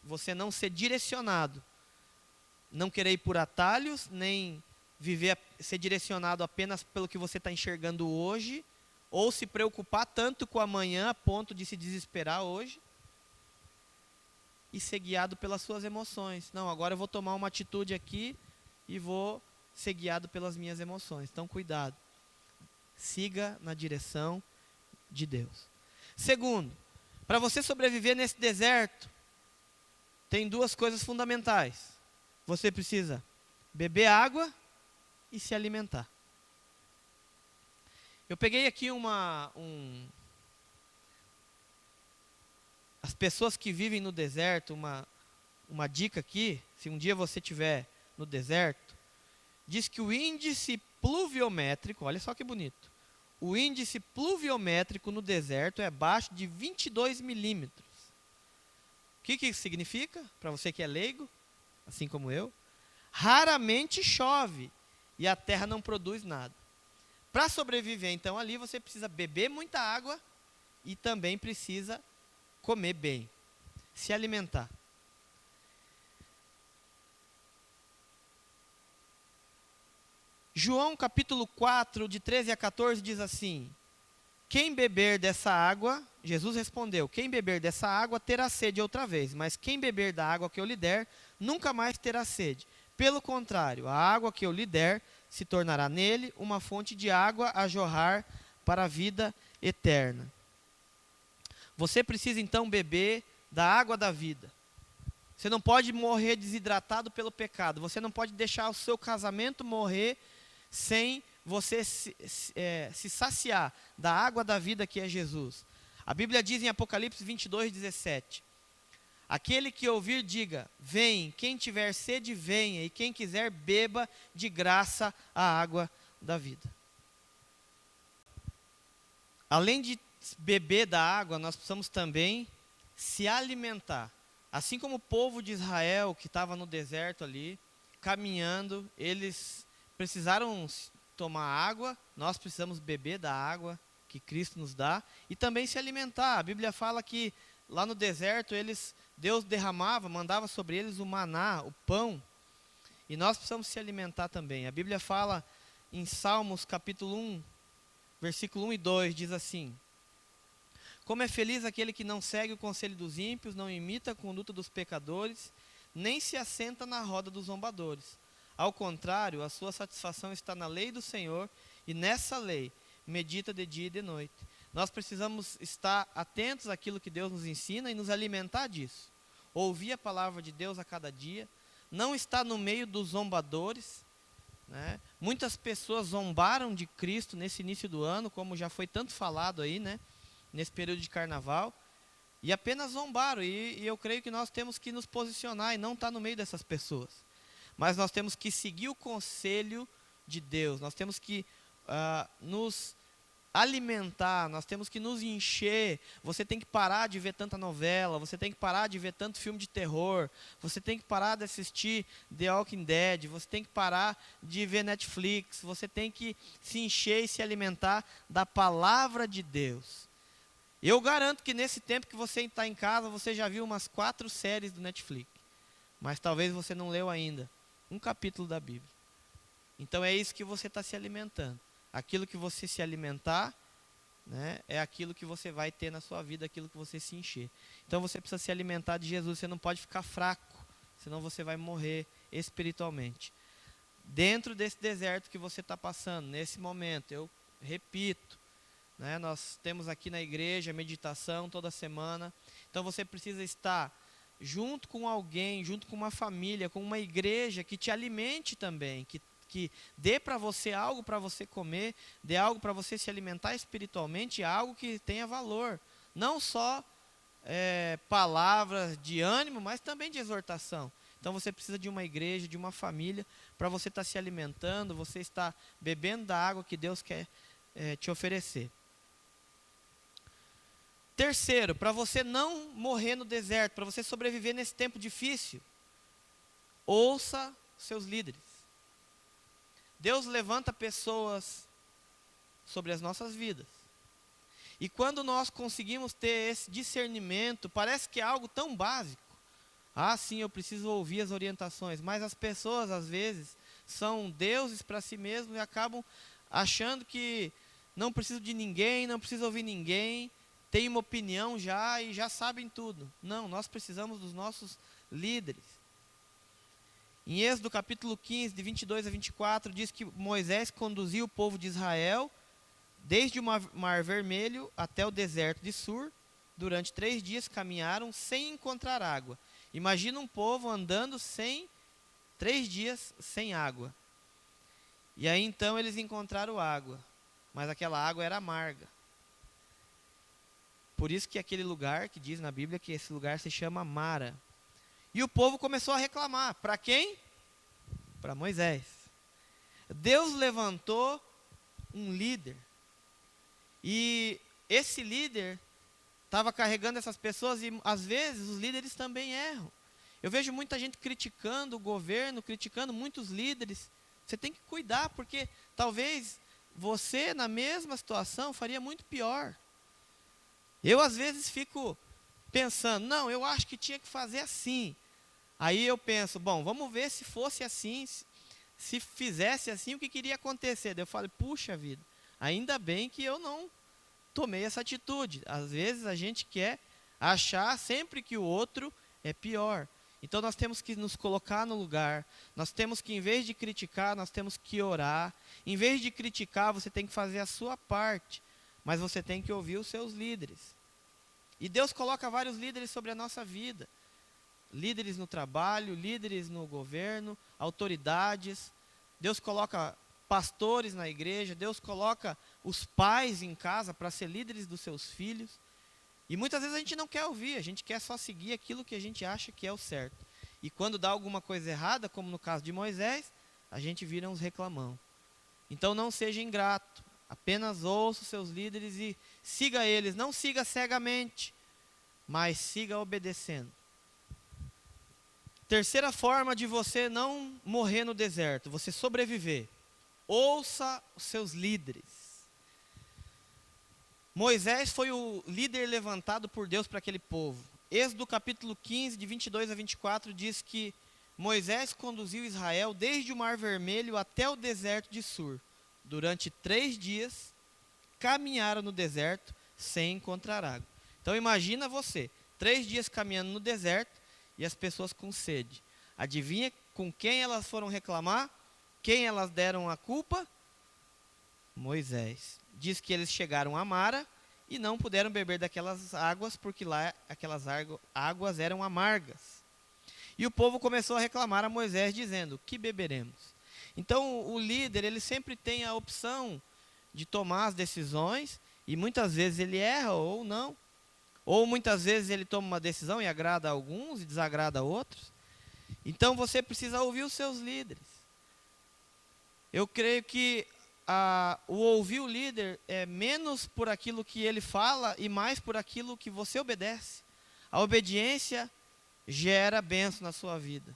você não ser direcionado, não querer ir por atalhos, nem ser direcionado apenas pelo que você está enxergando hoje, ou se preocupar tanto com amanhã a ponto de se desesperar hoje, e ser guiado pelas suas emoções. Não, agora eu vou tomar uma atitude aqui e vou ser guiado pelas minhas emoções. Então, cuidado. Siga na direção de Deus. Segundo, para você sobreviver nesse deserto, tem duas coisas fundamentais. Você precisa beber água e se alimentar. Eu peguei aqui as pessoas que vivem no deserto, uma dica aqui, se um dia você estiver no deserto, diz que o índice pluviométrico, olha só que bonito, o índice pluviométrico no deserto é abaixo de 22 milímetros. O que isso significa? Para você que é leigo, assim como eu, raramente chove e a terra não produz nada. Para sobreviver, então, ali você precisa beber muita água e também precisa comer bem, se alimentar. João capítulo 4, de 13 a 14, diz assim, quem beber dessa água, Jesus respondeu, quem beber dessa água terá sede outra vez, mas quem beber da água que eu lhe der, nunca mais terá sede. Pelo contrário, a água que eu lhe der se tornará nele uma fonte de água a jorrar para a vida eterna. Você precisa então beber da água da vida. Você não pode morrer desidratado pelo pecado. Você não pode deixar o seu casamento morrer sem você se saciar da água da vida que é Jesus. A Bíblia diz em Apocalipse 22:17, aquele que ouvir diga, vem, quem tiver sede venha, e quem quiser beba de graça a água da vida. Além de beber da água, nós precisamos também se alimentar. Assim como o povo de Israel que estava no deserto ali, caminhando, eles precisaram tomar água, nós precisamos beber da água que Cristo nos dá e também se alimentar. A Bíblia fala que lá no deserto Deus derramava, mandava sobre eles o maná, o pão, e nós precisamos se alimentar também. A Bíblia fala em Salmos capítulo 1, versículo 1 e 2, diz assim, como é feliz aquele que não segue o conselho dos ímpios, não imita a conduta dos pecadores, nem se assenta na roda dos zombadores. Ao contrário, a sua satisfação está na lei do Senhor, e nessa lei medita de dia e de noite. Nós precisamos estar atentos àquilo que Deus nos ensina e nos alimentar disso. ouvir a palavra de Deus a cada dia, não estar no meio dos zombadores, né? Muitas pessoas zombaram de Cristo nesse início do ano, como já foi tanto falado aí, né? Nesse período de carnaval, e apenas zombaram, e eu creio que nós temos que nos posicionar e não estar no meio dessas pessoas, mas nós temos que seguir o conselho de Deus, nós temos que nos alimentar, nós temos que nos encher. Você tem que parar de ver tanta novela, você tem que parar de ver tanto filme de terror, você tem que parar de assistir The Walking Dead, você tem que parar de ver Netflix, você tem que se encher e se alimentar da palavra de Deus. Eu garanto que nesse tempo que você está em casa, você já viu umas 4 séries do Netflix, mas talvez você não leu ainda um capítulo da Bíblia. Então é isso que você está se alimentando. Aquilo que você se alimentar, né, é aquilo que você vai ter na sua vida, aquilo que você se encher. Então você precisa se alimentar de Jesus, você não pode ficar fraco, senão você vai morrer espiritualmente. Dentro desse deserto que você está passando, nesse momento, eu repito, né, nós temos aqui na igreja meditação toda semana, então você precisa estar junto com alguém, junto com uma família, com uma igreja que te alimente também, que dê para você algo para você comer, dê algo para você se alimentar espiritualmente, algo que tenha valor. Não só palavras de ânimo, mas também de exortação. Então você precisa de uma igreja, de uma família, para você estar se alimentando, você estar bebendo da água que Deus quer te oferecer. Terceiro, para você não morrer no deserto, para você sobreviver nesse tempo difícil, ouça seus líderes. Deus levanta pessoas sobre as nossas vidas. E quando nós conseguimos ter esse discernimento, parece que é algo tão básico. Ah, sim, eu preciso ouvir as orientações. Mas as pessoas, às vezes, são deuses para si mesmos e acabam achando que não precisam de ninguém, não precisam ouvir ninguém, têm uma opinião já e já sabem tudo. Não, nós precisamos dos nossos líderes. Em Êxodo capítulo 15, de 22 a 24, diz que Moisés conduziu o povo de Israel desde o Mar Vermelho até o deserto de Sur. Durante 3 dias caminharam sem encontrar água. Imagina um povo andando 3 dias sem água. E aí então eles encontraram água, mas aquela água era amarga. Por isso que aquele lugar, que diz na Bíblia que esse lugar se chama Mara. E o povo começou a reclamar. Para quem? Para Moisés. Deus levantou um líder. E esse líder estava carregando essas pessoas e às vezes os líderes também erram. Eu vejo muita gente criticando o governo, criticando muitos líderes. Você tem que cuidar, porque talvez você na mesma situação faria muito pior. Eu às vezes fico pensando, não, eu acho que tinha que fazer assim. Aí eu penso, bom, vamos ver se fosse assim, se fizesse assim, o que iria acontecer? Daí eu falo, puxa vida, ainda bem que eu não tomei essa atitude. Às vezes a gente quer achar sempre que o outro é pior. Então nós temos que nos colocar no lugar, nós temos que, em vez de criticar, nós temos que orar. Em vez de criticar, você tem que fazer a sua parte, mas você tem que ouvir os seus líderes. E Deus coloca vários líderes sobre a nossa vida. Líderes no trabalho, líderes no governo, autoridades. Deus coloca pastores na igreja, Deus coloca os pais em casa para ser líderes dos seus filhos. E muitas vezes a gente não quer ouvir, a gente quer só seguir aquilo que a gente acha que é o certo. E quando dá alguma coisa errada, como no caso de Moisés, a gente vira uns reclamão. Então não seja ingrato, apenas ouça os seus líderes e siga eles. Não siga cegamente, mas siga obedecendo. Terceira forma de você não morrer no deserto, você sobreviver. Ouça os seus líderes. Moisés foi o líder levantado por Deus para aquele povo. Êxodo capítulo 15, de 22 a 24, diz que Moisés conduziu Israel desde o Mar Vermelho até o deserto de Sur. Durante 3 dias, caminharam no deserto sem encontrar água. Então imagina você, 3 dias caminhando no deserto e as pessoas com sede. Adivinha com quem elas foram reclamar? Quem elas deram a culpa? Moisés. Diz que eles chegaram a Mara e não puderam beber daquelas águas, porque lá aquelas águas eram amargas. E o povo começou a reclamar a Moisés, dizendo: que beberemos? Então o líder, ele sempre tem a opção de tomar as decisões, e muitas vezes ele erra ou não. Ou muitas vezes ele toma uma decisão e agrada a alguns e desagrada a outros. Então você precisa ouvir os seus líderes. Eu creio que o ouvir o líder é menos por aquilo que ele fala e mais por aquilo que você obedece. A obediência gera bênção na sua vida.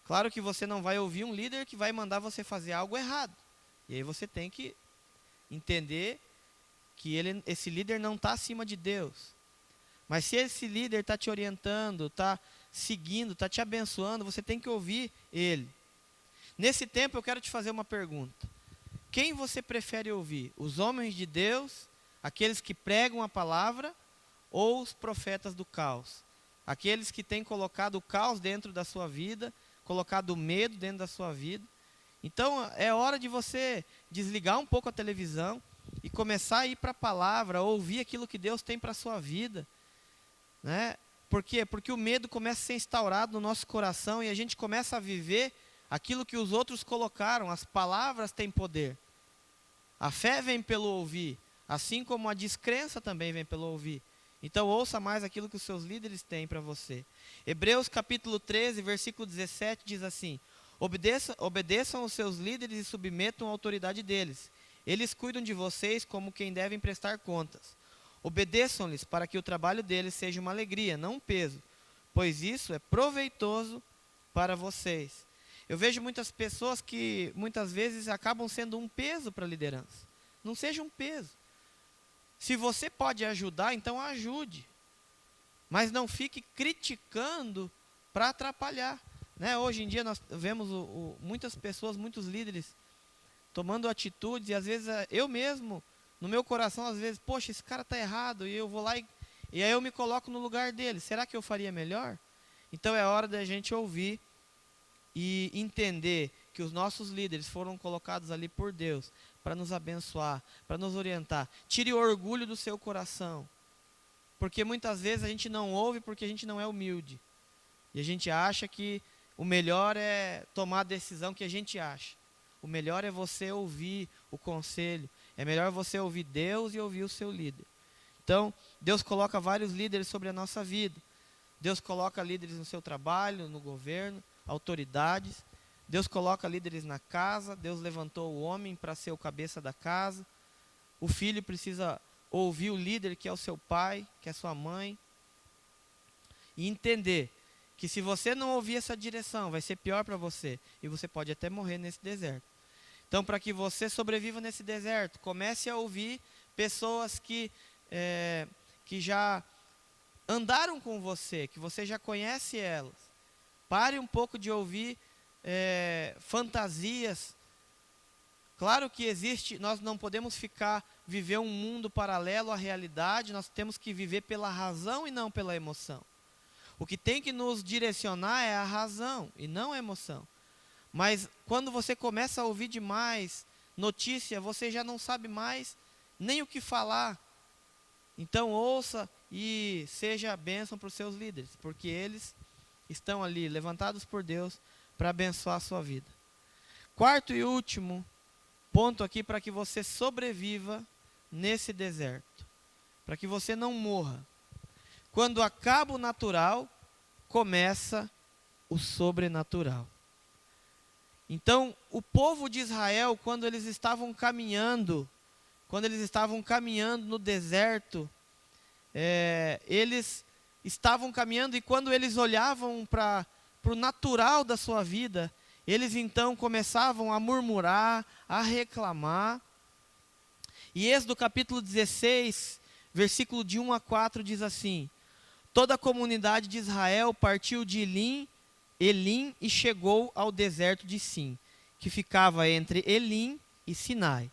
Claro que você não vai ouvir um líder que vai mandar você fazer algo errado. E aí você tem que entender que esse líder não está acima de Deus. Mas se esse líder está te orientando, está seguindo, está te abençoando, você tem que ouvir ele. Nesse tempo eu quero te fazer uma pergunta. Quem você prefere ouvir? Os homens de Deus, aqueles que pregam a palavra, ou os profetas do caos? Aqueles que têm colocado o caos dentro da sua vida, colocado o medo dentro da sua vida. Então é hora de você desligar um pouco a televisão e começar a ir para a palavra, ouvir aquilo que Deus tem para a sua vida. Né? Por quê? Porque o medo começa a ser instaurado no nosso coração e a gente começa a viver aquilo que os outros colocaram. As palavras têm poder. A fé vem pelo ouvir, assim como a descrença também vem pelo ouvir. Então ouça mais aquilo que os seus líderes têm para você. Hebreus capítulo 13, versículo 17 diz assim: obedeçam os seus líderes e submetam a autoridade deles. Eles cuidam de vocês como quem devem prestar contas. Obedeçam-lhes para que o trabalho deles seja uma alegria, não um peso, pois isso é proveitoso para vocês. Eu vejo muitas pessoas que muitas vezes acabam sendo um peso para a liderança. Não seja um peso. Se você pode ajudar, então ajude. Mas não fique criticando para atrapalhar. Né? Hoje em dia nós vemos muitas pessoas, muitos líderes tomando atitudes, e às vezes eu mesmo, no meu coração, às vezes, poxa, esse cara está errado, e eu vou lá e aí eu me coloco no lugar dele. Será que eu faria melhor? Então é hora da gente ouvir e entender que os nossos líderes foram colocados ali por Deus para nos abençoar, para nos orientar. Tire o orgulho do seu coração, porque muitas vezes a gente não ouve porque a gente não é humilde, e a gente acha que o melhor é tomar a decisão que a gente acha. O melhor é você ouvir o conselho. É melhor você ouvir Deus e ouvir o seu líder. Então, Deus coloca vários líderes sobre a nossa vida. Deus coloca líderes no seu trabalho, no governo, autoridades. Deus coloca líderes na casa. Deus levantou o homem para ser o cabeça da casa. O filho precisa ouvir o líder que é o seu pai, que é a sua mãe. E entender que se você não ouvir essa direção, vai ser pior para você. E você pode até morrer nesse deserto. Então, para que você sobreviva nesse deserto, comece a ouvir pessoas que já andaram com você, que você já conhece elas. Pare um pouco de ouvir fantasias. Claro que nós não podemos viver um mundo paralelo à realidade, nós temos que viver pela razão e não pela emoção. O que tem que nos direcionar é a razão e não a emoção. Mas quando você começa a ouvir demais notícia, você já não sabe mais nem o que falar. Então ouça e seja a bênção para os seus líderes, porque eles estão ali levantados por Deus para abençoar a sua vida. Quarto e último ponto aqui para que você sobreviva nesse deserto, para que você não morra. Quando acaba o natural, começa o sobrenatural. Então, o povo de Israel, quando eles estavam caminhando no deserto, eles estavam caminhando, e quando eles olhavam para o natural da sua vida, eles então começavam a murmurar, a reclamar. E Êxodo capítulo 16, versículo de 1 a 4 diz assim: toda a comunidade de Israel partiu de Elim e chegou ao deserto de Sim, que ficava entre Elim e Sinai.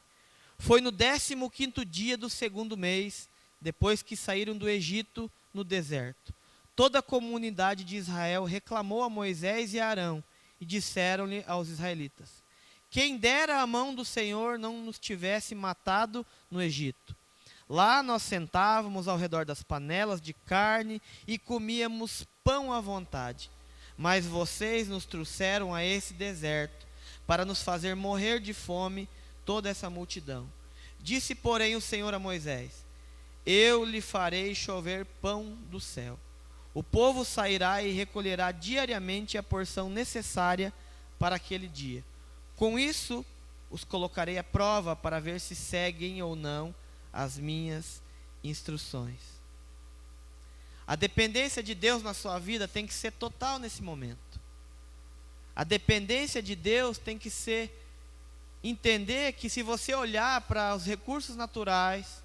Foi no 15º dia do 2º mês, depois que saíram do Egito, no deserto. Toda a comunidade de Israel reclamou a Moisés e a Arão, e disseram-lhe aos israelitas: quem dera a mão do Senhor não nos tivesse matado no Egito. Lá nós sentávamos ao redor das panelas de carne e comíamos pão à vontade. Mas vocês nos trouxeram a esse deserto para nos fazer morrer de fome toda essa multidão. Disse, porém, o Senhor a Moisés: eu lhe farei chover pão do céu. O povo sairá e recolherá diariamente a porção necessária para aquele dia. Com isso, os colocarei à prova para ver se seguem ou não as minhas instruções. A dependência de Deus na sua vida tem que ser total nesse momento. A dependência de Deus tem que ser entender que se você olhar para os recursos naturais,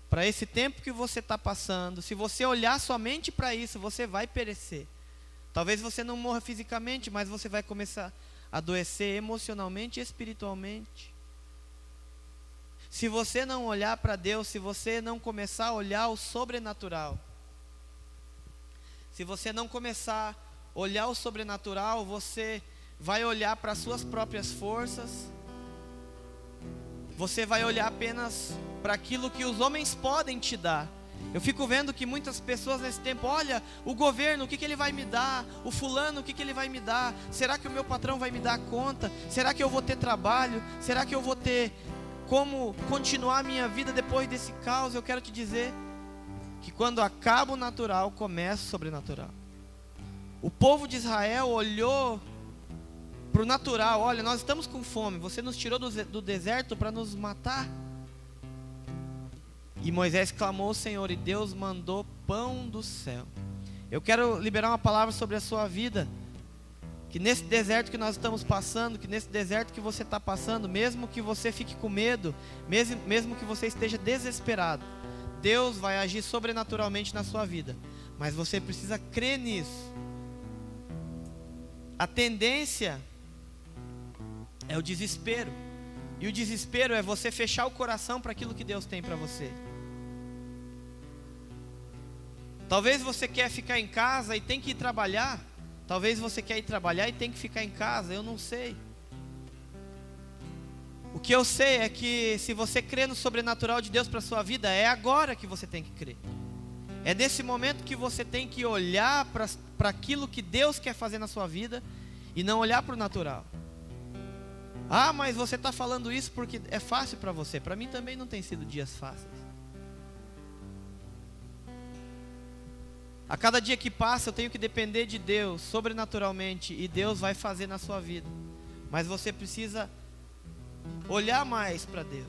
para esse tempo que você está passando, se você olhar somente para isso, você vai perecer. Talvez você não morra fisicamente, mas você vai começar a adoecer emocionalmente e espiritualmente. Se você não olhar para Deus, se você não começar a olhar o sobrenatural, se você não começar a olhar o sobrenatural, você vai olhar para as suas próprias forças, você vai olhar apenas para aquilo que os homens podem te dar. Eu fico vendo que muitas pessoas nesse tempo, olha, o governo, o que ele vai me dar? O fulano, o que ele vai me dar? Será que o meu patrão vai me dar conta? Será que eu vou ter trabalho? Será que eu vou ter como continuar a minha vida depois desse caos? Eu quero te dizer que quando acaba o natural, começa o sobrenatural. O povo de Israel olhou para o natural. Olha, nós estamos com fome, você nos tirou do deserto para nos matar. E Moisés clamou ao Senhor e Deus mandou pão do céu. Eu quero liberar uma palavra sobre a sua vida, que nesse deserto que nós estamos passando, que nesse deserto que você está passando, mesmo que você fique com medo, mesmo que você esteja desesperado, Deus vai agir sobrenaturalmente na sua vida, mas você precisa crer nisso. A tendência é o desespero, e o desespero é você fechar o coração para aquilo que Deus tem para você. Talvez você quer ficar em casa e tem que ir trabalhar. Talvez você quer ir trabalhar e tem que ficar em casa. Eu não sei. O que eu sei é que se você crê no sobrenatural de Deus para a sua vida, é agora que você tem que crer. É nesse momento que você tem que olhar para aquilo que Deus quer fazer na sua vida e não olhar para o natural. Ah, mas você está falando isso porque é fácil para você. Para mim também não tem sido dias fáceis. A cada dia que passa eu tenho que depender de Deus sobrenaturalmente, e Deus vai fazer na sua vida. Mas você precisa olhar mais para Deus.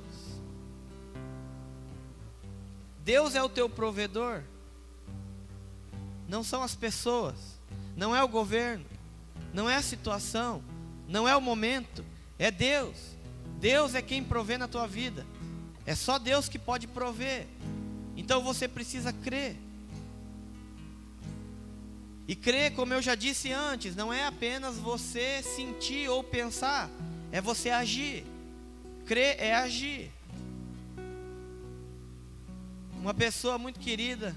Deus é o teu provedor. Não são as pessoas, não é o governo, não é a situação, não é o momento, é Deus. Deus é quem provê na tua vida. É só Deus que pode prover. Então você precisa crer. E crer, como eu já disse antes, não é apenas você sentir ou pensar, é você agir. Crer é agir. Uma pessoa muito querida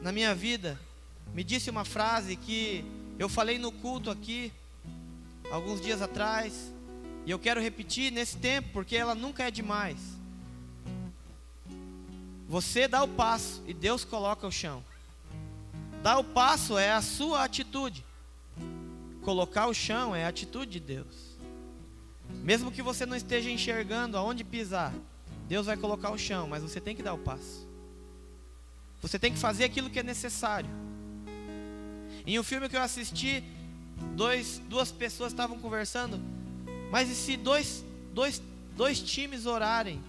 na minha vida me disse uma frase que eu falei no culto aqui alguns dias atrás, e eu quero repetir nesse tempo porque ela nunca é demais. Você dá o passo e Deus coloca o chão. Dar o passo é a sua atitude. Colocar o chão é a atitude de Deus. Mesmo que você não esteja enxergando aonde pisar, Deus vai colocar o chão, mas você tem que dar o passo. Você tem que fazer aquilo que é necessário. Em um filme que eu assisti, duas pessoas estavam conversando. Mas e se dois times orarem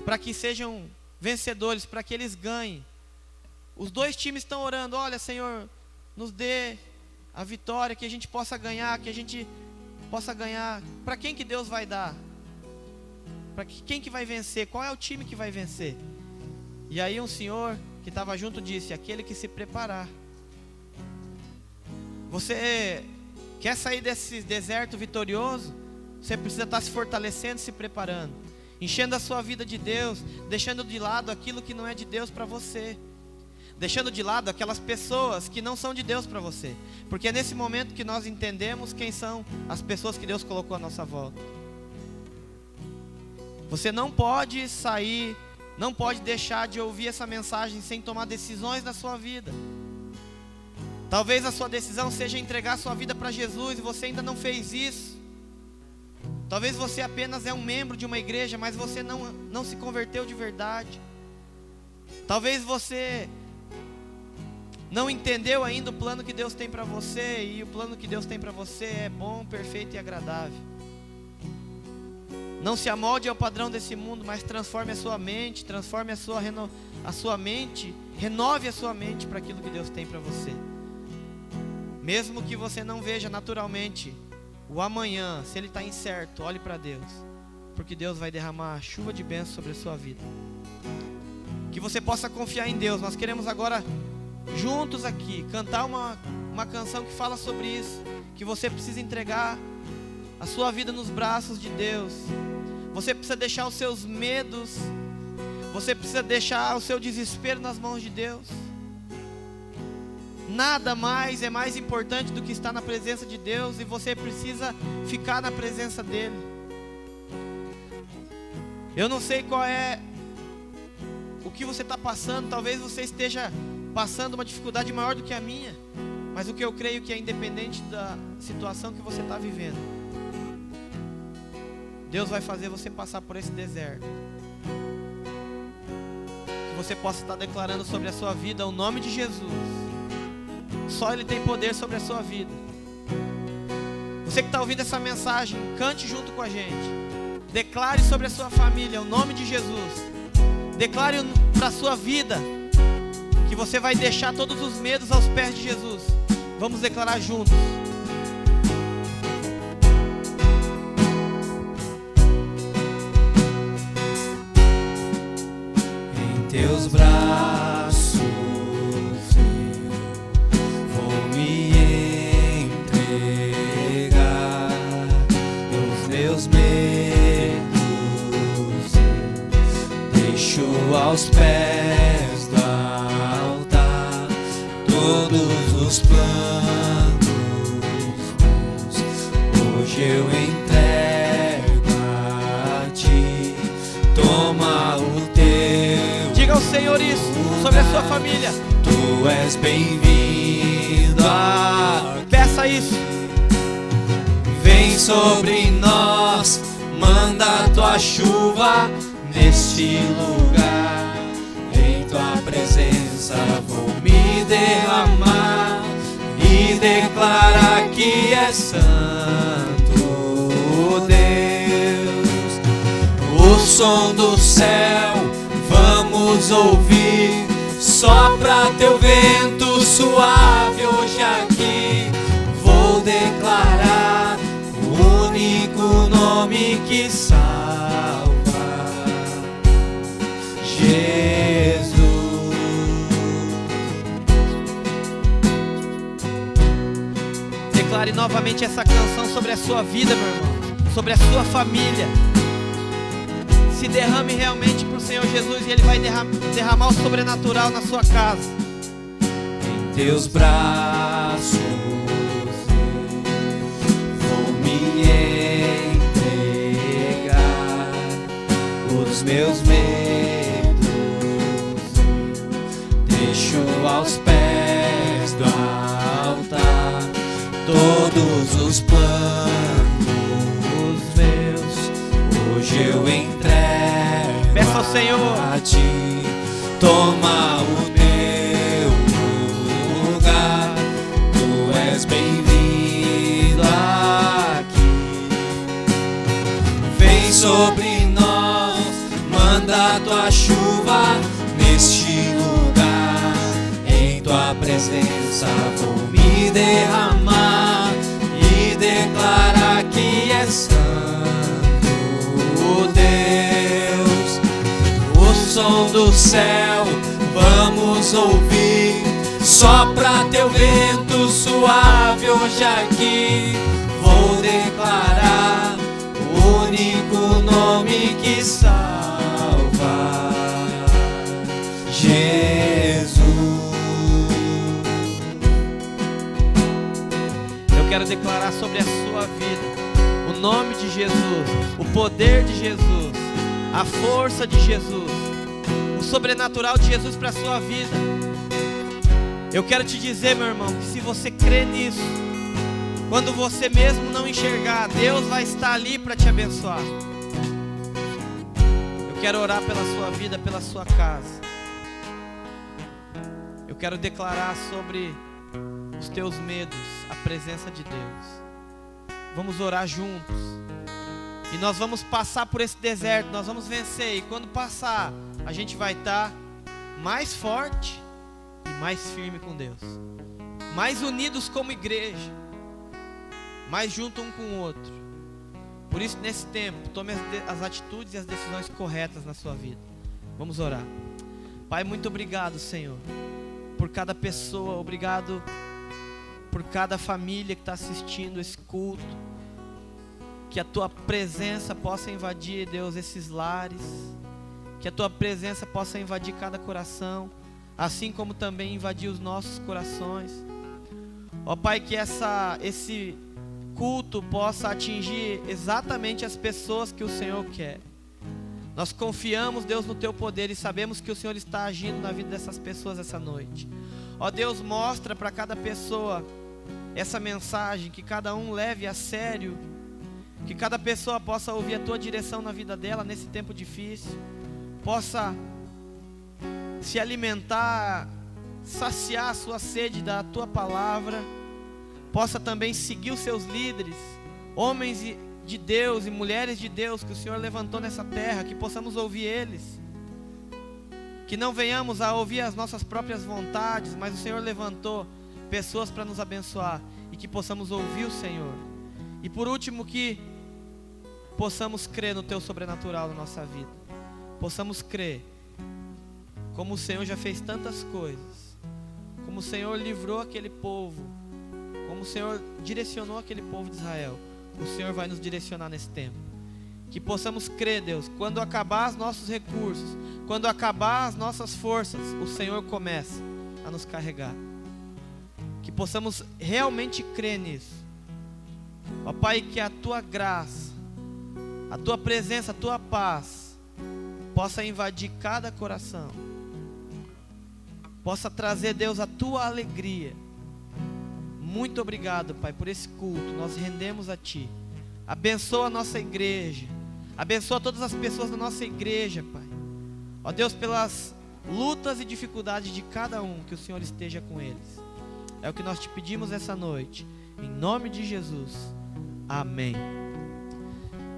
para que sejam vencedores, para que eles ganhem? Os dois times estão orando: olha, Senhor, nos dê a vitória, que a gente possa ganhar, que a gente possa ganhar. Para quem que Deus vai dar? Para quem que vai vencer? Qual é o time que vai vencer? E aí um senhor que estava junto disse: aquele que se preparar. Você quer sair desse deserto vitorioso? Você precisa estar se fortalecendo, se preparando, enchendo a sua vida de Deus, deixando de lado aquilo que não é de Deus para você, deixando de lado aquelas pessoas que não são de Deus para você, porque é nesse momento que nós entendemos quem são as pessoas que Deus colocou à nossa volta. Você não pode sair, não pode deixar de ouvir essa mensagem sem tomar decisões na sua vida. Talvez a sua decisão seja entregar a sua vida para Jesus e você ainda não fez isso. Talvez você apenas é um membro de uma igreja, mas você não se converteu de verdade. Talvez você não entendeu ainda o plano que Deus tem para você, e o plano que Deus tem para você é bom, perfeito e agradável. Não se amolde ao padrão desse mundo, mas transforme a sua mente, transforme a sua mente, renove a sua mente para aquilo que Deus tem para você. Mesmo que você não veja naturalmente o amanhã, se ele está incerto, olhe para Deus, porque Deus vai derramar chuva de bênção sobre a sua vida. Que você possa confiar em Deus. Nós queremos agora, juntos aqui, cantar uma canção que fala sobre isso, que você precisa entregar a sua vida nos braços de Deus. Você precisa deixar os seus medos, você precisa deixar o seu desespero nas mãos de Deus. Nada mais é mais importante do que estar na presença de Deus, e você precisa ficar na presença dEle. Eu não sei qual é o que você está passando, talvez você esteja passando uma dificuldade maior do que a minha, mas o que eu creio que é independente da situação que você está vivendo, Deus vai fazer você passar por esse deserto. Que você possa estar declarando sobre a sua vida o nome de Jesus. Só Ele tem poder sobre a sua vida. Você que está ouvindo essa mensagem, cante junto com a gente. Declare sobre a sua família o nome de Jesus. Declare para a sua vida que você vai deixar todos os medos aos pés de Jesus. Vamos declarar juntos. Em teus braços vou me entregar, os meus medos deixo aos pés do altar, todos os planos hoje eu entrego a ti. Toma o teu. Diga ao Senhor isso sobre a sua família. Tu és bem-vindo aqui. Peça isso. Vem sobre nós, manda tua chuva neste lugar. Em tua presença vou me derramar e declarar que é santo Deus. O som do céu vamos ouvir, sopra teu vento suave hoje aqui. Vou declarar o único nome que salva, Jesus. Declare novamente essa canção sobre a sua vida, meu irmão, sobre a sua família. Se derrame realmente para o Senhor Jesus, e Ele vai derramar o sobrenatural na sua casa. Em teus braços vou me entregar, os meus medos deixo aos pés do altar, todos os planos meus hoje eu entrego. Peça ao Senhor a ti. Toma o teu lugar, tu és bem-vindo aqui. Vem sobre nós, manda tua chuva neste lugar. Em tua presença vou me derramar e declarar que é santo Deus. O som do céu vamos ouvir, sopra teu vento suave hoje aqui. Vou declarar o único nome que salva, Jesus. Eu quero declarar sobre a sua vida o nome de Jesus, o poder de Jesus, a força de Jesus, o sobrenatural de Jesus para a sua vida. Eu quero te dizer, meu irmão, que se você crê nisso, quando você mesmo não enxergar, Deus vai estar ali para te abençoar. Eu quero orar pela sua vida, pela sua casa. Eu quero declarar sobre os teus medos a presença de Deus. Vamos orar juntos. E nós vamos passar por esse deserto, nós vamos vencer. E quando passar, a gente vai estar mais forte e mais firme com Deus, mais unidos como igreja, mais junto um com o outro. Por isso, nesse tempo, tome as atitudes e as decisões corretas na sua vida. Vamos orar. Pai, muito obrigado, Senhor, por cada pessoa. Obrigado por cada família que está assistindo esse culto. Que a Tua presença possa invadir, Deus, esses lares. Que a Tua presença possa invadir cada coração, assim como também invadir os nossos corações. Ó Pai, que esse culto possa atingir exatamente as pessoas que o Senhor quer. Nós confiamos, Deus, no Teu poder e sabemos que o Senhor está agindo na vida dessas pessoas essa noite. Ó Deus, mostra para cada pessoa essa mensagem, que cada um leve a sério, que cada pessoa possa ouvir a Tua direção na vida dela nesse tempo difícil, possa se alimentar, saciar a sua sede da Tua palavra, possa também seguir os seus líderes, homens de Deus e mulheres de Deus que o Senhor levantou nessa terra, que possamos ouvir eles, que não venhamos a ouvir as nossas próprias vontades, mas o Senhor levantou pessoas para nos abençoar, e que possamos ouvir o Senhor. E por último, que possamos crer no Teu sobrenatural na nossa vida, possamos crer como o Senhor já fez tantas coisas, como o Senhor livrou aquele povo, como o Senhor direcionou aquele povo de Israel. O Senhor vai nos direcionar nesse tempo. Que possamos crer, Deus, quando acabar os nossos recursos, quando acabar as nossas forças, o Senhor começa a nos carregar. Que possamos realmente crer nisso. Ó Pai, que a Tua graça, a Tua presença, a Tua paz possa invadir cada coração, possa trazer, Deus, a Tua alegria. Muito obrigado, Pai, por esse culto. Nós rendemos a Ti. Abençoa a nossa igreja, abençoa todas as pessoas da nossa igreja, Pai. Ó Deus, pelas lutas e dificuldades de cada um, que o Senhor esteja com eles. É o que nós te pedimos essa noite, em nome de Jesus, amém.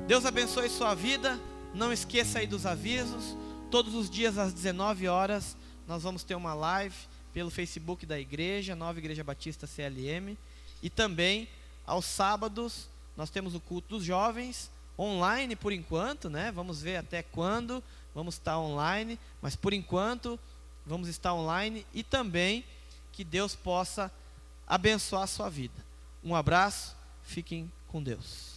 Deus abençoe sua vida. Não esqueça aí dos avisos. Todos os dias às 19 horas nós vamos ter uma live pelo Facebook da igreja, Nova Igreja Batista CLM. E também aos sábados nós temos o culto dos jovens, online por enquanto, né? Vamos ver até quando vamos estar online, mas por enquanto vamos estar online. E também que Deus possa abençoar a sua vida. Um abraço, fiquem com Deus.